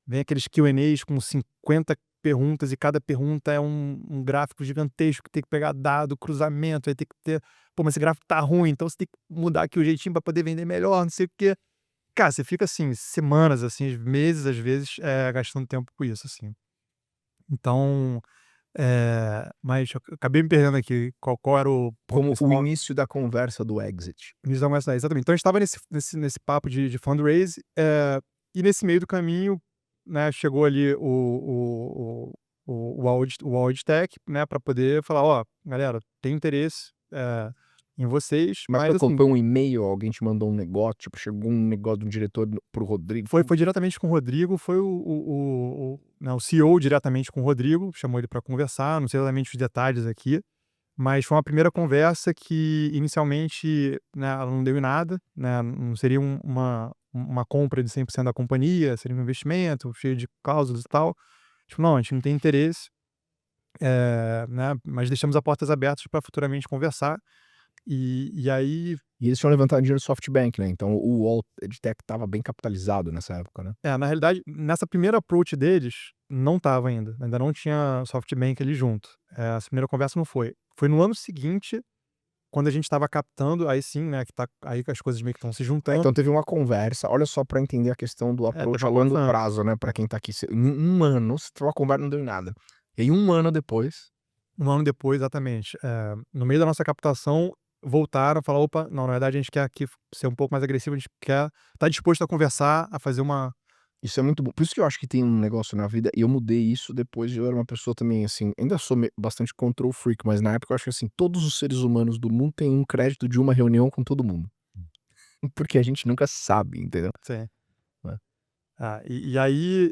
vem aqueles Q&As com 50 perguntas e cada pergunta é um gráfico gigantesco que tem que pegar dado, cruzamento, aí tem que ter, pô, mas esse gráfico tá ruim, então você tem que mudar aqui o jeitinho para poder vender melhor, não sei o quê. Cara, você fica, assim, semanas, assim, meses, às vezes, gastando tempo com isso, assim. Então, mas eu acabei me perdendo aqui, qual era o ponto Como o principal? início da conversa do exit. Início da conversa, exatamente. Então a gente estava nesse papo de fundraise, e nesse meio do caminho, né, chegou ali o Audit Tech, né, para poder falar, ó, galera, tem interesse em vocês, Mas mas assim, foi um e-mail, alguém te mandou um negócio, tipo, chegou um negócio de um diretor pro Rodrigo? foi diretamente com o Rodrigo, foi né, o CEO diretamente com o Rodrigo, chamou ele para conversar, não sei exatamente os detalhes aqui, mas foi uma primeira conversa que inicialmente, né, ela não deu em nada, né, não seria uma compra de 100% da companhia, seria um investimento cheio de cláusulas e tal. Tipo, não, a gente não tem interesse, né, mas deixamos as portas abertas para futuramente conversar. E aí, E eles tinham levantado dinheiro do SoftBank, né? Então o Wall EdTech estava bem capitalizado nessa época, né? na realidade, nessa primeira approach deles, não estava ainda não tinha SoftBank ali junto. Essa primeira conversa não foi. Foi no ano seguinte quando a gente estava captando, aí sim, né, que tá aí que as coisas meio que estão se juntando. Então teve uma conversa, olha só pra entender a questão do approach teve a uma longo conversa antes. prazo, né, pra quem tá aqui. Em 1 ano, você teve uma conversa, não deu em nada. E aí 1 ano depois 1 ano depois, exatamente, no meio da nossa captação, voltaram, falaram: "Opa, não, na verdade a gente quer aqui ser um pouco mais agressivo, a gente tá disposto a conversar, a fazer uma". isso é muito bom. Por isso que eu acho que tem um negócio na vida, e eu mudei isso depois de eu era uma pessoa também, assim, ainda sou bastante control freak, mas na época eu acho que, assim, todos os seres humanos do mundo têm um crédito de uma reunião com todo mundo. Porque a gente nunca sabe, entendeu? Sim. É. E aí,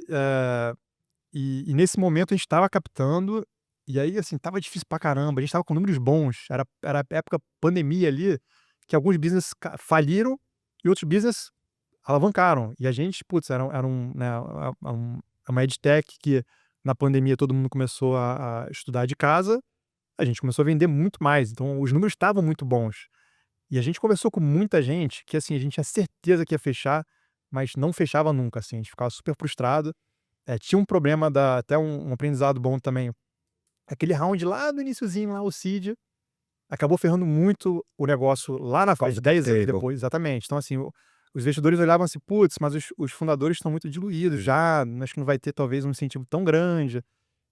e nesse momento a gente estava captando, e aí, assim, estava difícil pra caramba, a gente estava com números bons, era época pandemia ali, que alguns business faliram e outros business alavancaram. E a gente, putz, era um, né, uma edtech que na pandemia todo mundo começou a estudar de casa, a gente começou a vender muito mais, então os números estavam muito bons. E a gente conversou com muita gente que, assim, a gente tinha certeza que ia fechar, mas não fechava nunca, assim, a gente ficava super frustrado. Tinha um problema até um aprendizado bom também, aquele round lá no iniciozinho, lá o seed, acabou ferrando muito o negócio lá na frente, 10 anos table. depois, exatamente. Então, assim, os investidores olhavam assim: "Putz, mas os fundadores estão muito diluídos já, acho que não vai ter talvez um incentivo tão grande".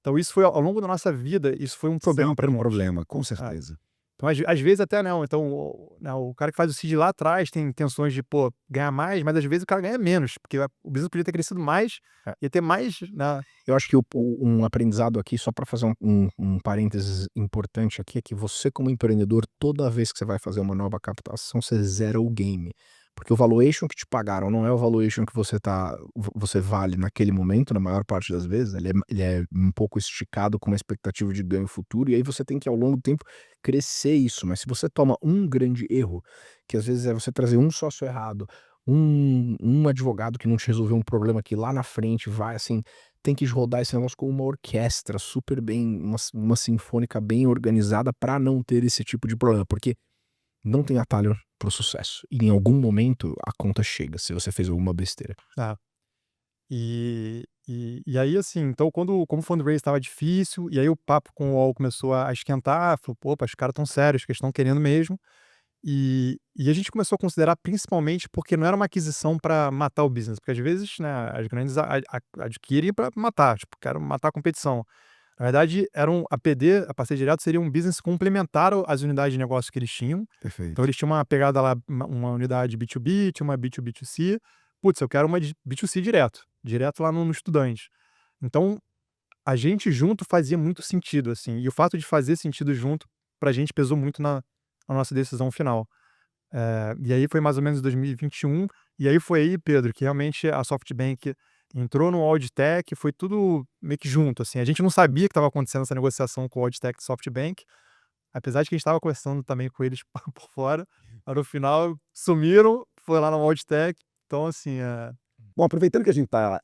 Então isso foi ao longo da nossa vida, isso foi um problema Sempre pra um gente. problema, com É. certeza. Então às vezes até não, então o cara que faz o seed lá atrás tem intenções de, pô, ganhar mais, mas às vezes o cara ganha menos, porque o business podia ter crescido mais, É. ia ter mais, né. Eu acho que um aprendizado aqui, só para fazer um parênteses importante aqui, é que você como empreendedor, toda vez que você vai fazer uma nova captação, você zera o game. Porque o valuation que te pagaram não é o valuation que você vale naquele momento, na maior parte das vezes, ele é um pouco esticado com uma expectativa de ganho futuro, e aí você tem que ao longo do tempo crescer isso. Mas se você toma um grande erro, que às vezes é você trazer um sócio errado, um advogado que não te resolveu um problema que lá na frente vai assim, tem que rodar esse negócio com uma orquestra super bem, uma sinfônica bem organizada para não ter esse tipo de problema, porque não tem atalho pro sucesso. E em algum momento a conta chega, se você fez alguma besteira. É. E aí, assim, então como o fundraise estava difícil, e aí o papo com o UOL começou a esquentar, falou: "Pô, os caras estão sérios, que eles estão querendo mesmo". E a gente começou a considerar principalmente porque não era uma aquisição para matar o business, porque às vezes, né, as grandes adquirem para matar, tipo, quero matar a competição. Na verdade, a PD, a parceria direta, seria um business complementar às unidades de negócio que eles tinham. Então Perfeito. eles tinham uma pegada lá, uma unidade B2B, tinha uma B2B2C. Putz, eu quero uma de B2C direto lá no estudante. Então, a gente junto fazia muito sentido, assim, e o fato de fazer sentido junto, pra gente pesou muito na nossa decisão final. E aí foi mais ou menos 2021, e aí foi aí, Pedro, que realmente a SoftBank entrou no Audtech, foi tudo meio que junto, assim. A gente não sabia que estava acontecendo essa negociação com o Audtech e SoftBank, apesar de que a gente estava conversando também com eles por fora, mas no final sumiram, foi lá no Audtech, então assim, Bom, aproveitando que a gente está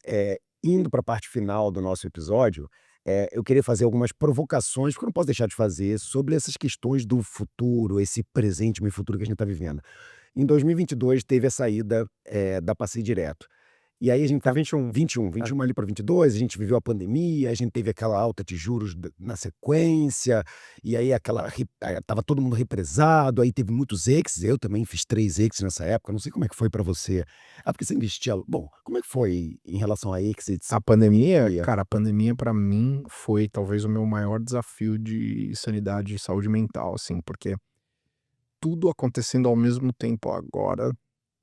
indo para a parte final do nosso episódio, eu queria fazer algumas provocações, porque eu não posso deixar de fazer, sobre essas questões do futuro, esse presente e futuro que a gente está vivendo. Em 2022 teve a saída da Passei Direto. E aí a gente foi tá 21. 21 ali para 22, a gente viveu a pandemia, a gente teve aquela alta de juros na sequência, e aí tava todo mundo represado, aí teve muitos exits, eu também fiz 3 exits nessa época, não sei como é que foi para você. Porque você investia, bom, como é que foi em relação a exits? A pandemia, Ia. cara, a pandemia pra mim foi talvez o meu maior desafio de sanidade e saúde mental, assim, porque tudo acontecendo ao mesmo tempo agora,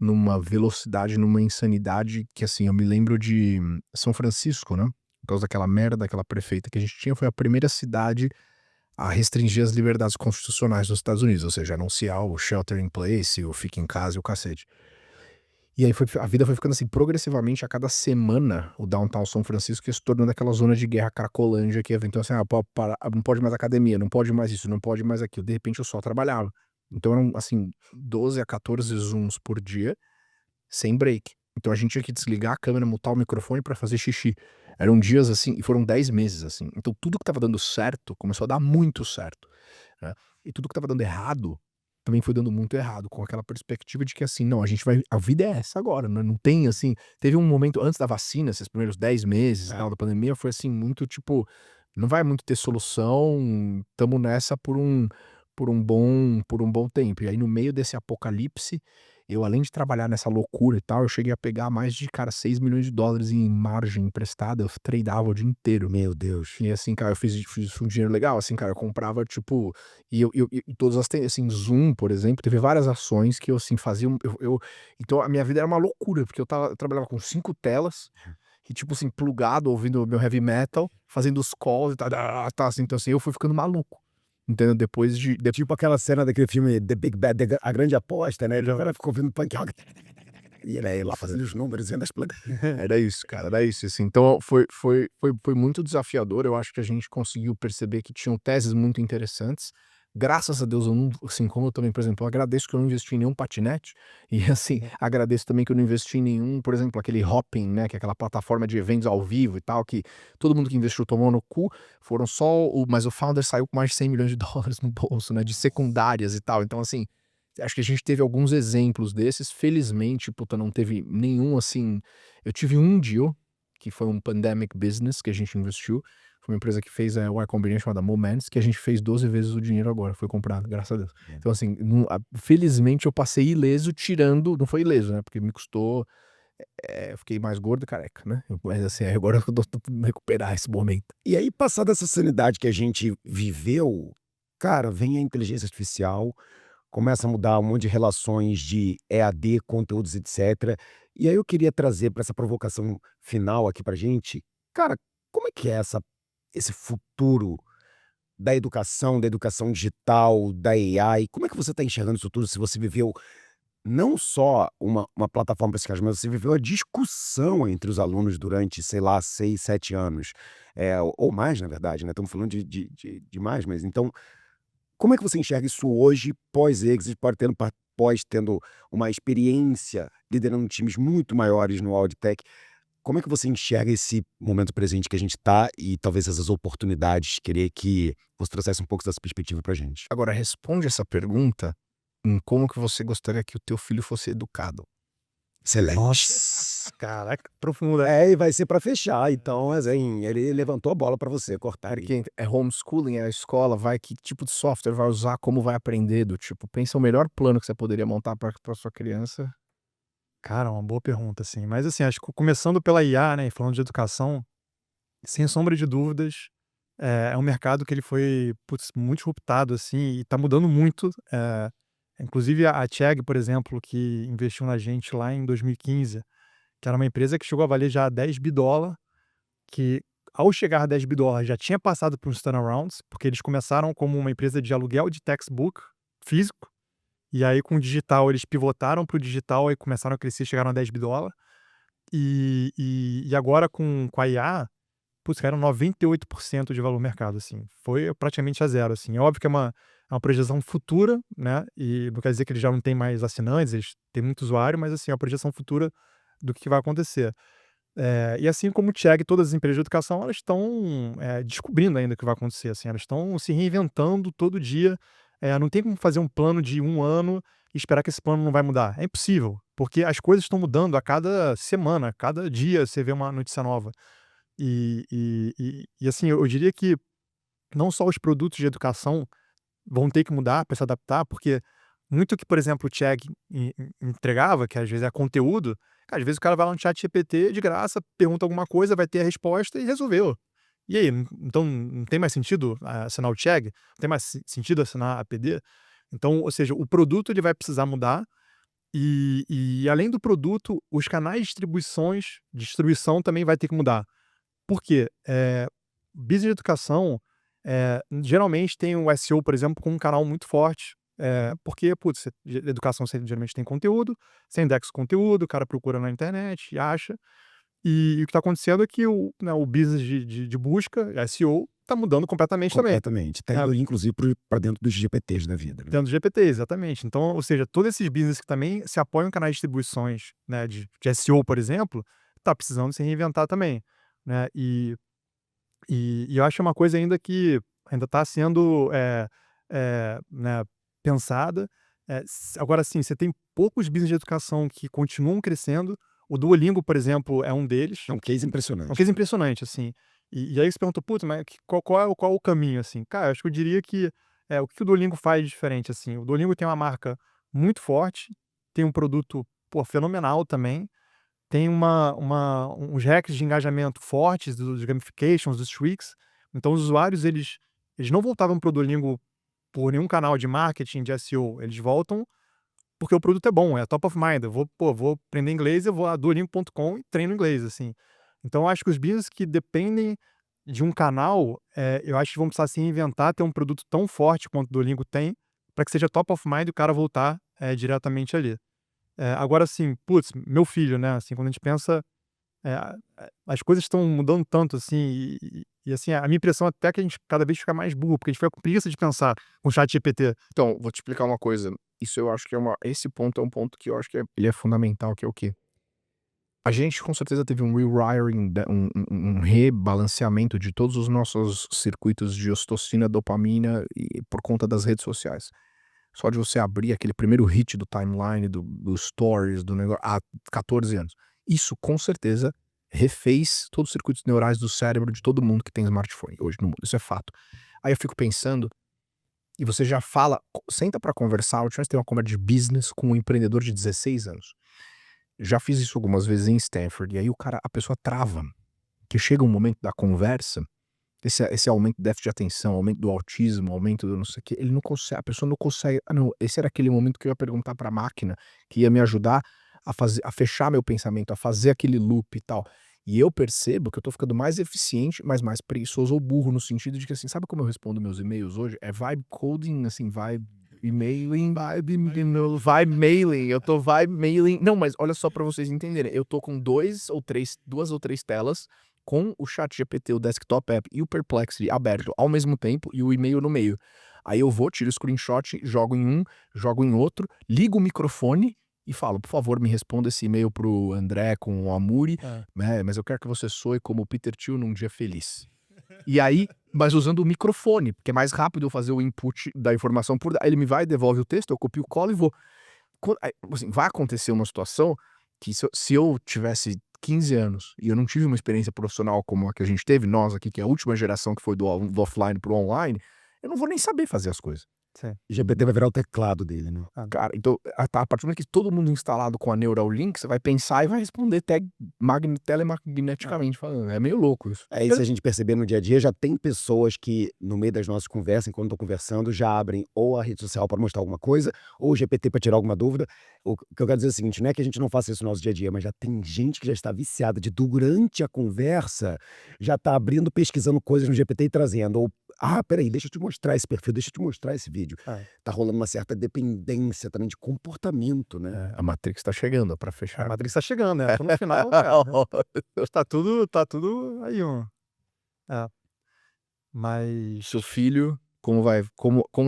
numa velocidade, numa insanidade que, assim, eu me lembro de São Francisco, né, por causa daquela merda daquela prefeita que a gente tinha, foi a primeira cidade a restringir as liberdades constitucionais dos Estados Unidos, ou seja, anunciar o shelter in place, o fica em casa e o cacete. E aí a vida foi ficando assim, progressivamente, a cada semana, o downtown São Francisco ia se tornando aquela zona de guerra cracolândia que então assim, não pode mais academia, não pode mais isso, não pode mais aquilo. De repente eu só trabalhava. Então eram, assim, 12 a 14 Zooms por dia, sem break. Então a gente tinha que desligar a câmera, mutar o microfone pra fazer xixi. Eram dias assim, e foram 10 meses assim. Então tudo que estava dando certo, começou a dar muito certo, né. E tudo que estava dando errado, também foi dando muito errado, com aquela perspectiva de que assim, não, a vida é essa agora, né, não tem assim, teve um momento antes da vacina, esses primeiros 10 meses e tal da pandemia, foi assim muito tipo, não vai muito ter solução, tamo nessa por um bom tempo. E aí, no meio desse apocalipse, eu, além de trabalhar nessa loucura e tal, eu cheguei a pegar mais de, cara, $6 milhões em margem emprestada. Eu tradeava o dia inteiro. Meu Deus. E assim, cara, eu fiz um dinheiro legal, assim, cara, eu comprava, tipo, e todas as, assim, Zoom, por exemplo, teve várias ações que eu, assim, fazia, então a minha vida era uma loucura, porque eu trabalhava com 5 telas, e tipo assim, plugado, ouvindo meu heavy metal, fazendo os calls e tal, assim, então assim, eu fui ficando maluco, entendeu? Depois de Tipo aquela cena daquele filme The Big Bad, A Grande Aposta, né? Ele já ficou ouvindo punk rock. E ele aí lá fazendo os números, vendo as plantas. Era isso, cara, era isso, assim. Então foi muito desafiador. Eu acho que a gente conseguiu perceber que tinham teses muito interessantes. Graças a Deus, eu não, assim, como eu também, por exemplo, eu agradeço que eu não investi em nenhum patinete. E assim, agradeço também que eu não investi em nenhum, por exemplo, aquele Hopin, né, que é aquela plataforma de eventos ao vivo e tal, que todo mundo que investiu tomou no cu. Foram mas o founder saiu com mais de $100 milhões no bolso, né, de secundárias e tal. Então, assim, acho que a gente teve alguns exemplos desses. Felizmente, puta, não teve nenhum, assim. Eu tive um deal, que foi um pandemic business que a gente investiu. Foi uma empresa que fez o Y Combinator chamada Moments, que a gente fez 12 vezes o dinheiro agora. Foi comprado, graças a Deus. Então, assim, felizmente eu passei ileso tirando. Não foi ileso, né? Porque me custou. Eu fiquei mais gordo e careca, né? Mas assim, agora eu tô tentando recuperar esse momento. E aí, passada essa sanidade que a gente viveu, cara, vem a inteligência artificial, começa a mudar um monte de relações de EAD, conteúdos, etc. E aí eu queria trazer para essa provocação final aqui pra gente, cara, como é que é esse futuro da educação digital, da AI? Como é que você está enxergando isso tudo, se você viveu não só uma plataforma para esse caso, mas você viveu a discussão entre os alunos durante, sei lá, 6, 7 anos, ou mais, na verdade, né? Estamos falando de mais, mas então, como é que você enxerga isso hoje, pós-exit, pós tendo uma experiência liderando times muito maiores no AudTech? Como é que você enxerga esse momento presente que a gente está e talvez essas oportunidades? Queria que você trouxesse um pouco dessa perspectiva para a gente. Agora, responde essa pergunta em como que você gostaria que o teu filho fosse educado. Excelente. Nossa, caraca, profunda. E vai ser para fechar, então, assim, ele levantou a bola para você cortar aí. Porque é homeschooling, é a escola, que tipo de software vai usar, como vai aprender, do tipo, pensa o melhor plano que você poderia montar para sua criança. Cara, uma boa pergunta, assim. Mas assim, acho que começando pela IA, né, e falando de educação, sem sombra de dúvidas, é um mercado que ele foi, putz, muito disruptado, assim, e tá mudando muito. Inclusive a Chegg, por exemplo, que investiu na gente lá em 2015, que era uma empresa que chegou a valer já $10 bi, que ao chegar a $10 bi já tinha passado por uns turnarounds, porque eles começaram como uma empresa de aluguel de textbook físico, e aí com o digital eles pivotaram para o digital e começaram a crescer, chegaram a $10 bi. E agora com a IA, putz, caíram 98% de valor mercado, assim. Foi praticamente a zero, assim. É óbvio que é uma projeção futura, né, e não quer dizer que eles já não têm mais assinantes, eles têm muito usuário, mas, assim, é uma projeção futura do que vai acontecer. E assim como o Chegg, todas as empresas de educação, elas estão, descobrindo ainda o que vai acontecer, assim, elas estão se reinventando todo dia. Não tem como fazer um plano de 1 ano e esperar que esse plano não vai mudar. É impossível, porque as coisas estão mudando a cada semana, cada dia você vê uma notícia nova. E assim, eu diria que não só os produtos de educação vão ter que mudar para se adaptar, porque muito que, por exemplo, o Chegg entregava, que às vezes é conteúdo, cara, às vezes o cara vai lá no ChatGPT de graça, pergunta alguma coisa, vai ter a resposta e resolveu. E aí, então não tem mais sentido assinar o Chegg? Não tem mais sentido assinar a PD? Então, ou seja, o produto ele vai precisar mudar e além do produto, os canais de distribuição também vai ter que mudar. Por quê? Business de educação, geralmente tem o SEO, por exemplo, com um canal muito forte, porque, putz, educação você geralmente tem conteúdo, você indexa o conteúdo, o cara procura na internet e acha. E o que está acontecendo é que o business de busca, SEO, está mudando completamente também. Completamente. Tá indo, inclusive, para dentro dos GPTs da vida, né? Dentro do GPT, exatamente. Então, ou seja, todos esses business que também se apoiam em canais de distribuições, né, de SEO, por exemplo, tá precisando se reinventar também, né? E eu acho uma coisa ainda que ainda está sendo, né, pensada. Agora sim, você tem poucos business de educação que continuam crescendo. O Duolingo, por exemplo, é um deles. É um case É um impressionante. case impressionante, assim. E aí você pergunta: "Putz, mas qual é o caminho?", assim. Cara, acho que eu diria que o que o Duolingo faz de diferente, assim? O Duolingo tem uma marca muito forte, tem um produto, pô, fenomenal também, tem uns hacks de engajamento fortes dos gamifications, dos tweaks. Então os usuários, eles não voltavam para o Duolingo por nenhum canal de marketing, de SEO, eles voltam porque o produto é bom, é top of mind. Eu vou aprender inglês, eu vou a duolingo.com e treino inglês, assim. Então eu acho que os business que dependem de um canal, eu acho que vão precisar se reinventar, ter um produto tão forte quanto o Duolingo tem, para que seja top of mind e o cara voltar, diretamente ali. Agora assim, putz, meu filho, né, assim, quando a gente pensa, as coisas estão mudando tanto, assim, assim, a minha impressão até que a gente cada vez fica mais burro, porque a gente fica com preguiça de pensar com o ChatGPT. Então, vou te explicar uma coisa. Isso eu acho que esse ponto é um ponto que eu acho que ele é fundamental, que é o quê? A gente com certeza teve um rewiring, um rebalanceamento de todos os nossos circuitos de ocitocina, dopamina e por conta das redes sociais. Só de você abrir aquele primeiro hit do timeline, do stories, do negócio, há 14 anos. Isso com certeza refez todos os circuitos neurais do cérebro de todo mundo que tem smartphone hoje no mundo. Isso é fato. Aí eu fico pensando, e você já fala, senta pra conversar. A última vez teve uma conversa de business com um empreendedor de 16 anos. Já fiz isso algumas vezes em Stanford, e aí a pessoa trava, que chega um momento da conversa, esse aumento do déficit de atenção, aumento do autismo, aumento do não sei o quê, ele não consegue, a pessoa não consegue. Não, esse era aquele momento que eu ia perguntar pra máquina, que ia me ajudar a fechar meu pensamento, a fazer aquele loop e tal. E eu percebo que eu tô ficando mais eficiente, mas mais preguiçoso ou burro, no sentido de que, assim, sabe como eu respondo meus e-mails hoje? É vibe coding, assim, vibe emailing, vibe mailing, eu tô vibe mailing. Não, mas olha só pra vocês entenderem, eu tô com duas ou três telas com o ChatGPT, o desktop app e o Perplexity aberto ao mesmo tempo e o e-mail no meio. Aí eu vou, tiro o screenshot, jogo em um, jogo em outro, ligo o microfone e falo, por favor, me responda esse e-mail pro André com o Amuri, né, mas eu quero que você soe como o Peter Thiel num dia feliz. E aí, mas usando o microfone, porque é mais rápido eu fazer o input da informação aí ele me vai, devolve o texto, eu copio, colo e vou. Assim, vai acontecer uma situação que se eu tivesse 15 anos e eu não tive uma experiência profissional como a que a gente teve, nós aqui, que é a última geração que foi do offline pro online, eu não vou nem saber fazer as coisas. Sim. GPT vai virar o teclado dele, né? Cara, então, a partir do momento que todo mundo instalado com a Neuralink, você vai pensar e vai responder telemagneticamente falando. É meio louco isso. É isso, se a gente perceber no dia a dia, já tem pessoas que, no meio das nossas conversas, enquanto estão conversando, já abrem ou a rede social para mostrar alguma coisa, ou o GPT para tirar alguma dúvida. O que eu quero dizer é o seguinte, não é que a gente não faça isso no nosso dia a dia, mas já tem gente que já está viciada durante a conversa, já está abrindo, pesquisando coisas no GPT e trazendo. Ou, peraí, deixa eu te mostrar esse perfil, deixa eu te mostrar esse vídeo. Tá rolando uma certa dependência também de comportamento, né? A Matrix tá chegando, pra A fechar. Matrix tá chegando, né? Então, no final, cara, tá tudo aí, mas Seu filho, como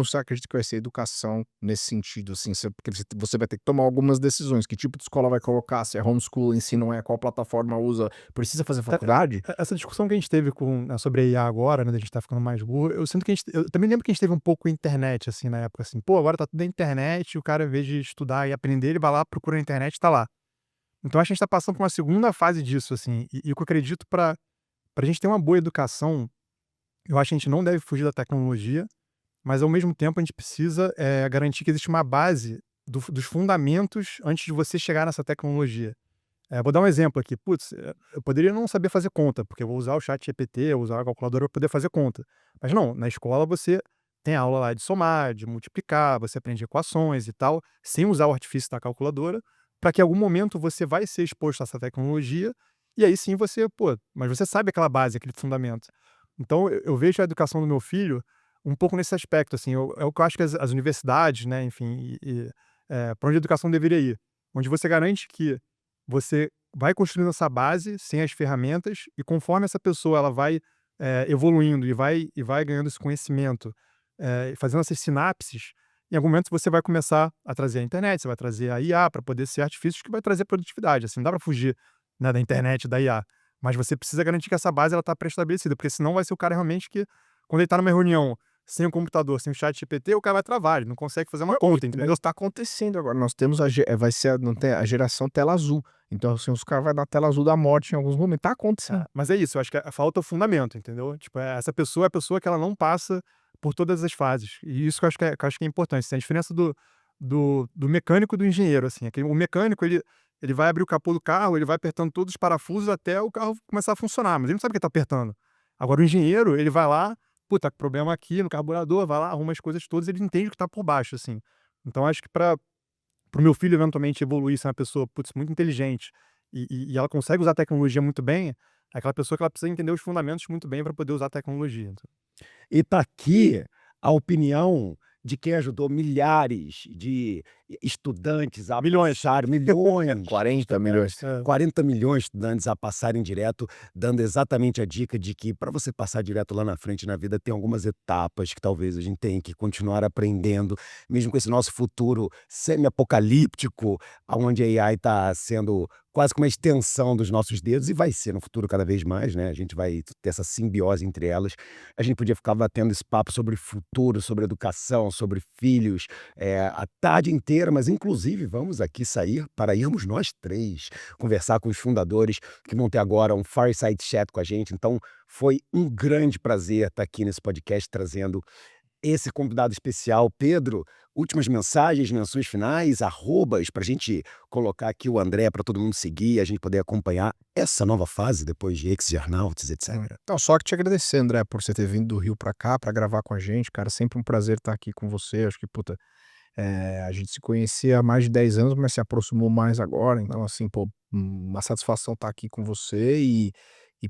você acredita que vai ser a educação nesse sentido, assim? Porque você vai ter que tomar algumas decisões. Que tipo de escola vai colocar? Se é homeschooling, se não é, qual plataforma usa? Precisa fazer faculdade? essa discussão que a gente teve sobre a IA agora, né, da gente tá ficando mais burro, eu sinto que eu também lembro que a gente teve um pouco a internet, assim, na época, assim, pô, agora tá tudo na internet, o cara, em vez de estudar e aprender, ele vai lá, procura na internet e tá lá. Então acho que a gente tá passando por uma segunda fase disso, assim, e o que eu acredito pra gente ter uma boa educação, eu acho que a gente não deve fugir da tecnologia, mas ao mesmo tempo a gente precisa, garantir que existe uma base dos fundamentos antes de você chegar nessa tecnologia. Vou dar um exemplo aqui. Putz, eu poderia não saber fazer conta, porque eu vou usar o ChatGPT, eu vou usar a calculadora para poder fazer conta. Mas não, na escola você tem aula lá de somar, de multiplicar, você aprende equações e tal, sem usar o artifício da calculadora, para que em algum momento você vai ser exposto a essa tecnologia, e aí sim mas você sabe aquela base, aquele fundamento. Então eu vejo a educação do meu filho um pouco nesse aspecto, assim, é o que eu acho que as universidades, né, enfim, para onde a educação deveria ir. Onde você garante que você vai construindo essa base sem as ferramentas e conforme essa pessoa ela vai, evoluindo e vai ganhando esse conhecimento, fazendo essas sinapses, em algum momento você vai começar a trazer a internet, você vai trazer a IA para poder ser artifícios que vai trazer produtividade, assim, não dá para fugir, né, da internet, da IA, mas você precisa garantir que essa base ela tá pré-estabelecida, porque senão vai ser o cara realmente que, quando ele tá numa reunião sem o computador, sem o ChatGPT, o cara vai travar, ele não consegue fazer uma conta, entendeu? Mas tá acontecendo agora. Nós temos vai ser não tem a geração tela azul. Então, assim, os caras vão dar tela azul da morte em alguns momentos. Tá acontecendo. Mas é isso, eu acho que falta o fundamento, entendeu? Tipo, essa pessoa é a pessoa que ela não passa por todas as fases. E isso que eu acho que é importante. Assim, a diferença do mecânico e do engenheiro, assim. O mecânico, ele vai abrir o capô do carro, ele vai apertando todos os parafusos até o carro começar a funcionar, mas ele não sabe o que tá apertando. Agora, o engenheiro, ele vai lá, tá com problema aqui no carburador, vai lá, arruma as coisas todas, ele entende o que tá por baixo, assim. Então, acho que pro meu filho eventualmente evoluir, ser uma pessoa, muito inteligente e ela consegue usar a tecnologia muito bem, é aquela pessoa que ela precisa entender os fundamentos muito bem para poder usar a tecnologia. Então, E tá aqui a opinião de quem ajudou milhares de estudantes a milhões. passar milhões, 40 milhões. 40 milhões de estudantes a passarem direto, dando exatamente a dica de que para você passar direto lá na frente na vida tem algumas etapas que talvez a gente tenha que continuar aprendendo, mesmo com esse nosso futuro semi-apocalíptico, onde a AI está sendo quase que uma extensão dos nossos dedos e vai ser no futuro cada vez mais, né? A gente vai ter essa simbiose entre elas. A gente podia ficar batendo esse papo sobre futuro, sobre educação, sobre filhos, a tarde inteira, mas inclusive vamos aqui sair para irmos nós três conversar com os fundadores que vão ter agora um Fireside Chat com a gente. Então foi um grande prazer estar aqui nesse podcast trazendo esse convidado especial. Pedro, últimas mensagens, menções finais, arrobas, para a gente colocar aqui o André para todo mundo seguir, a gente poder acompanhar essa nova fase depois de Ex-Jernauts, etc. Então, só que te agradecer, André, por você ter vindo do Rio pra cá pra gravar com a gente, cara. Sempre um prazer estar aqui com você. Acho que, puta, a gente se conhecia há mais de 10 anos, mas se aproximou mais agora. Então, assim, pô, uma satisfação estar aqui com você e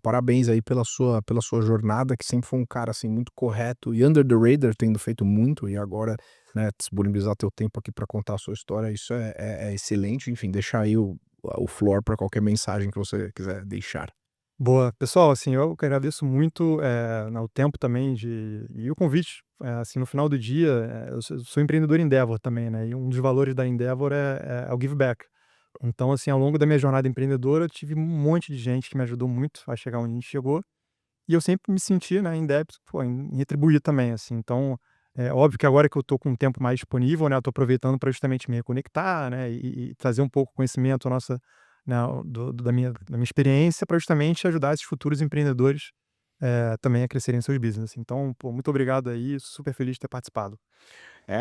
parabéns aí pela sua jornada, que sempre foi um cara, assim, muito correto e under the radar, tendo feito muito, e agora, né, disponibilizar teu tempo aqui pra contar a sua história, isso é excelente. Enfim, deixar aí o floor pra qualquer mensagem que você quiser deixar. Boa. Pessoal, assim, eu que agradeço muito, o tempo também e o convite. Assim, no final do dia, eu sou empreendedor Endeavor também, né, e um dos valores da Endeavor é o give back. Então, assim, ao longo da minha jornada empreendedora, eu tive um monte de gente que me ajudou muito a chegar onde a gente chegou, e eu sempre me senti, né, em débito, pô, em retribuir também, assim. Então, é óbvio que agora que eu tô com um tempo mais disponível, né, eu tô aproveitando para justamente me reconectar, né, e trazer um pouco conhecimento nossa, né, da minha experiência para justamente ajudar esses futuros empreendedores, também a crescerem seus business. Então, pô, muito obrigado aí, super feliz de ter participado.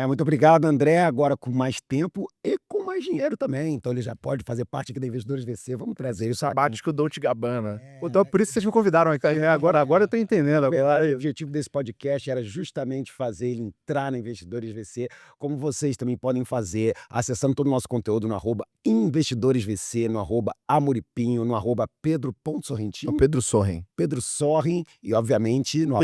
Muito obrigado, André. Agora com mais tempo e com mais dinheiro também. Então ele já pode fazer parte aqui da Investidores VC. Vamos trazer isso aqui. Sabático Dolce Gabbana. Pô, então, por isso que vocês me convidaram aqui. Agora eu tô entendendo. O objetivo desse podcast era justamente fazer ele entrar na Investidores VC, como vocês também podem fazer, acessando todo o nosso conteúdo no @investidoresvc, no @amoripinho, no @pedro.sorrentino, Pedro Sorren. Pedro Sorren e, obviamente, no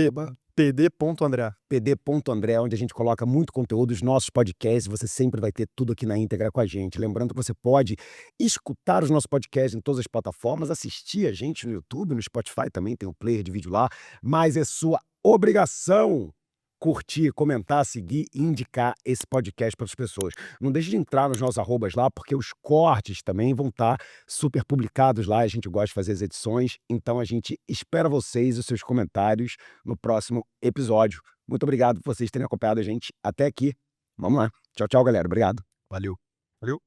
pd.andré. pd.andré, onde a gente coloca muito conteúdo, os nossos podcasts, você sempre vai ter tudo aqui na íntegra com a gente. Lembrando que você pode escutar os nossos podcasts em todas as plataformas, assistir a gente no YouTube, no Spotify também, tem um player de vídeo lá, mas é sua obrigação curtir, comentar, seguir e indicar esse podcast para as pessoas. Não deixe de entrar nos nossos arrobas lá, porque os cortes também vão estar super publicados lá, a gente gosta de fazer as edições, então a gente espera vocês e os seus comentários no próximo episódio. Muito obrigado por vocês terem acompanhado a gente até aqui. Vamos lá. Tchau, tchau, galera. Obrigado. Valeu. Valeu.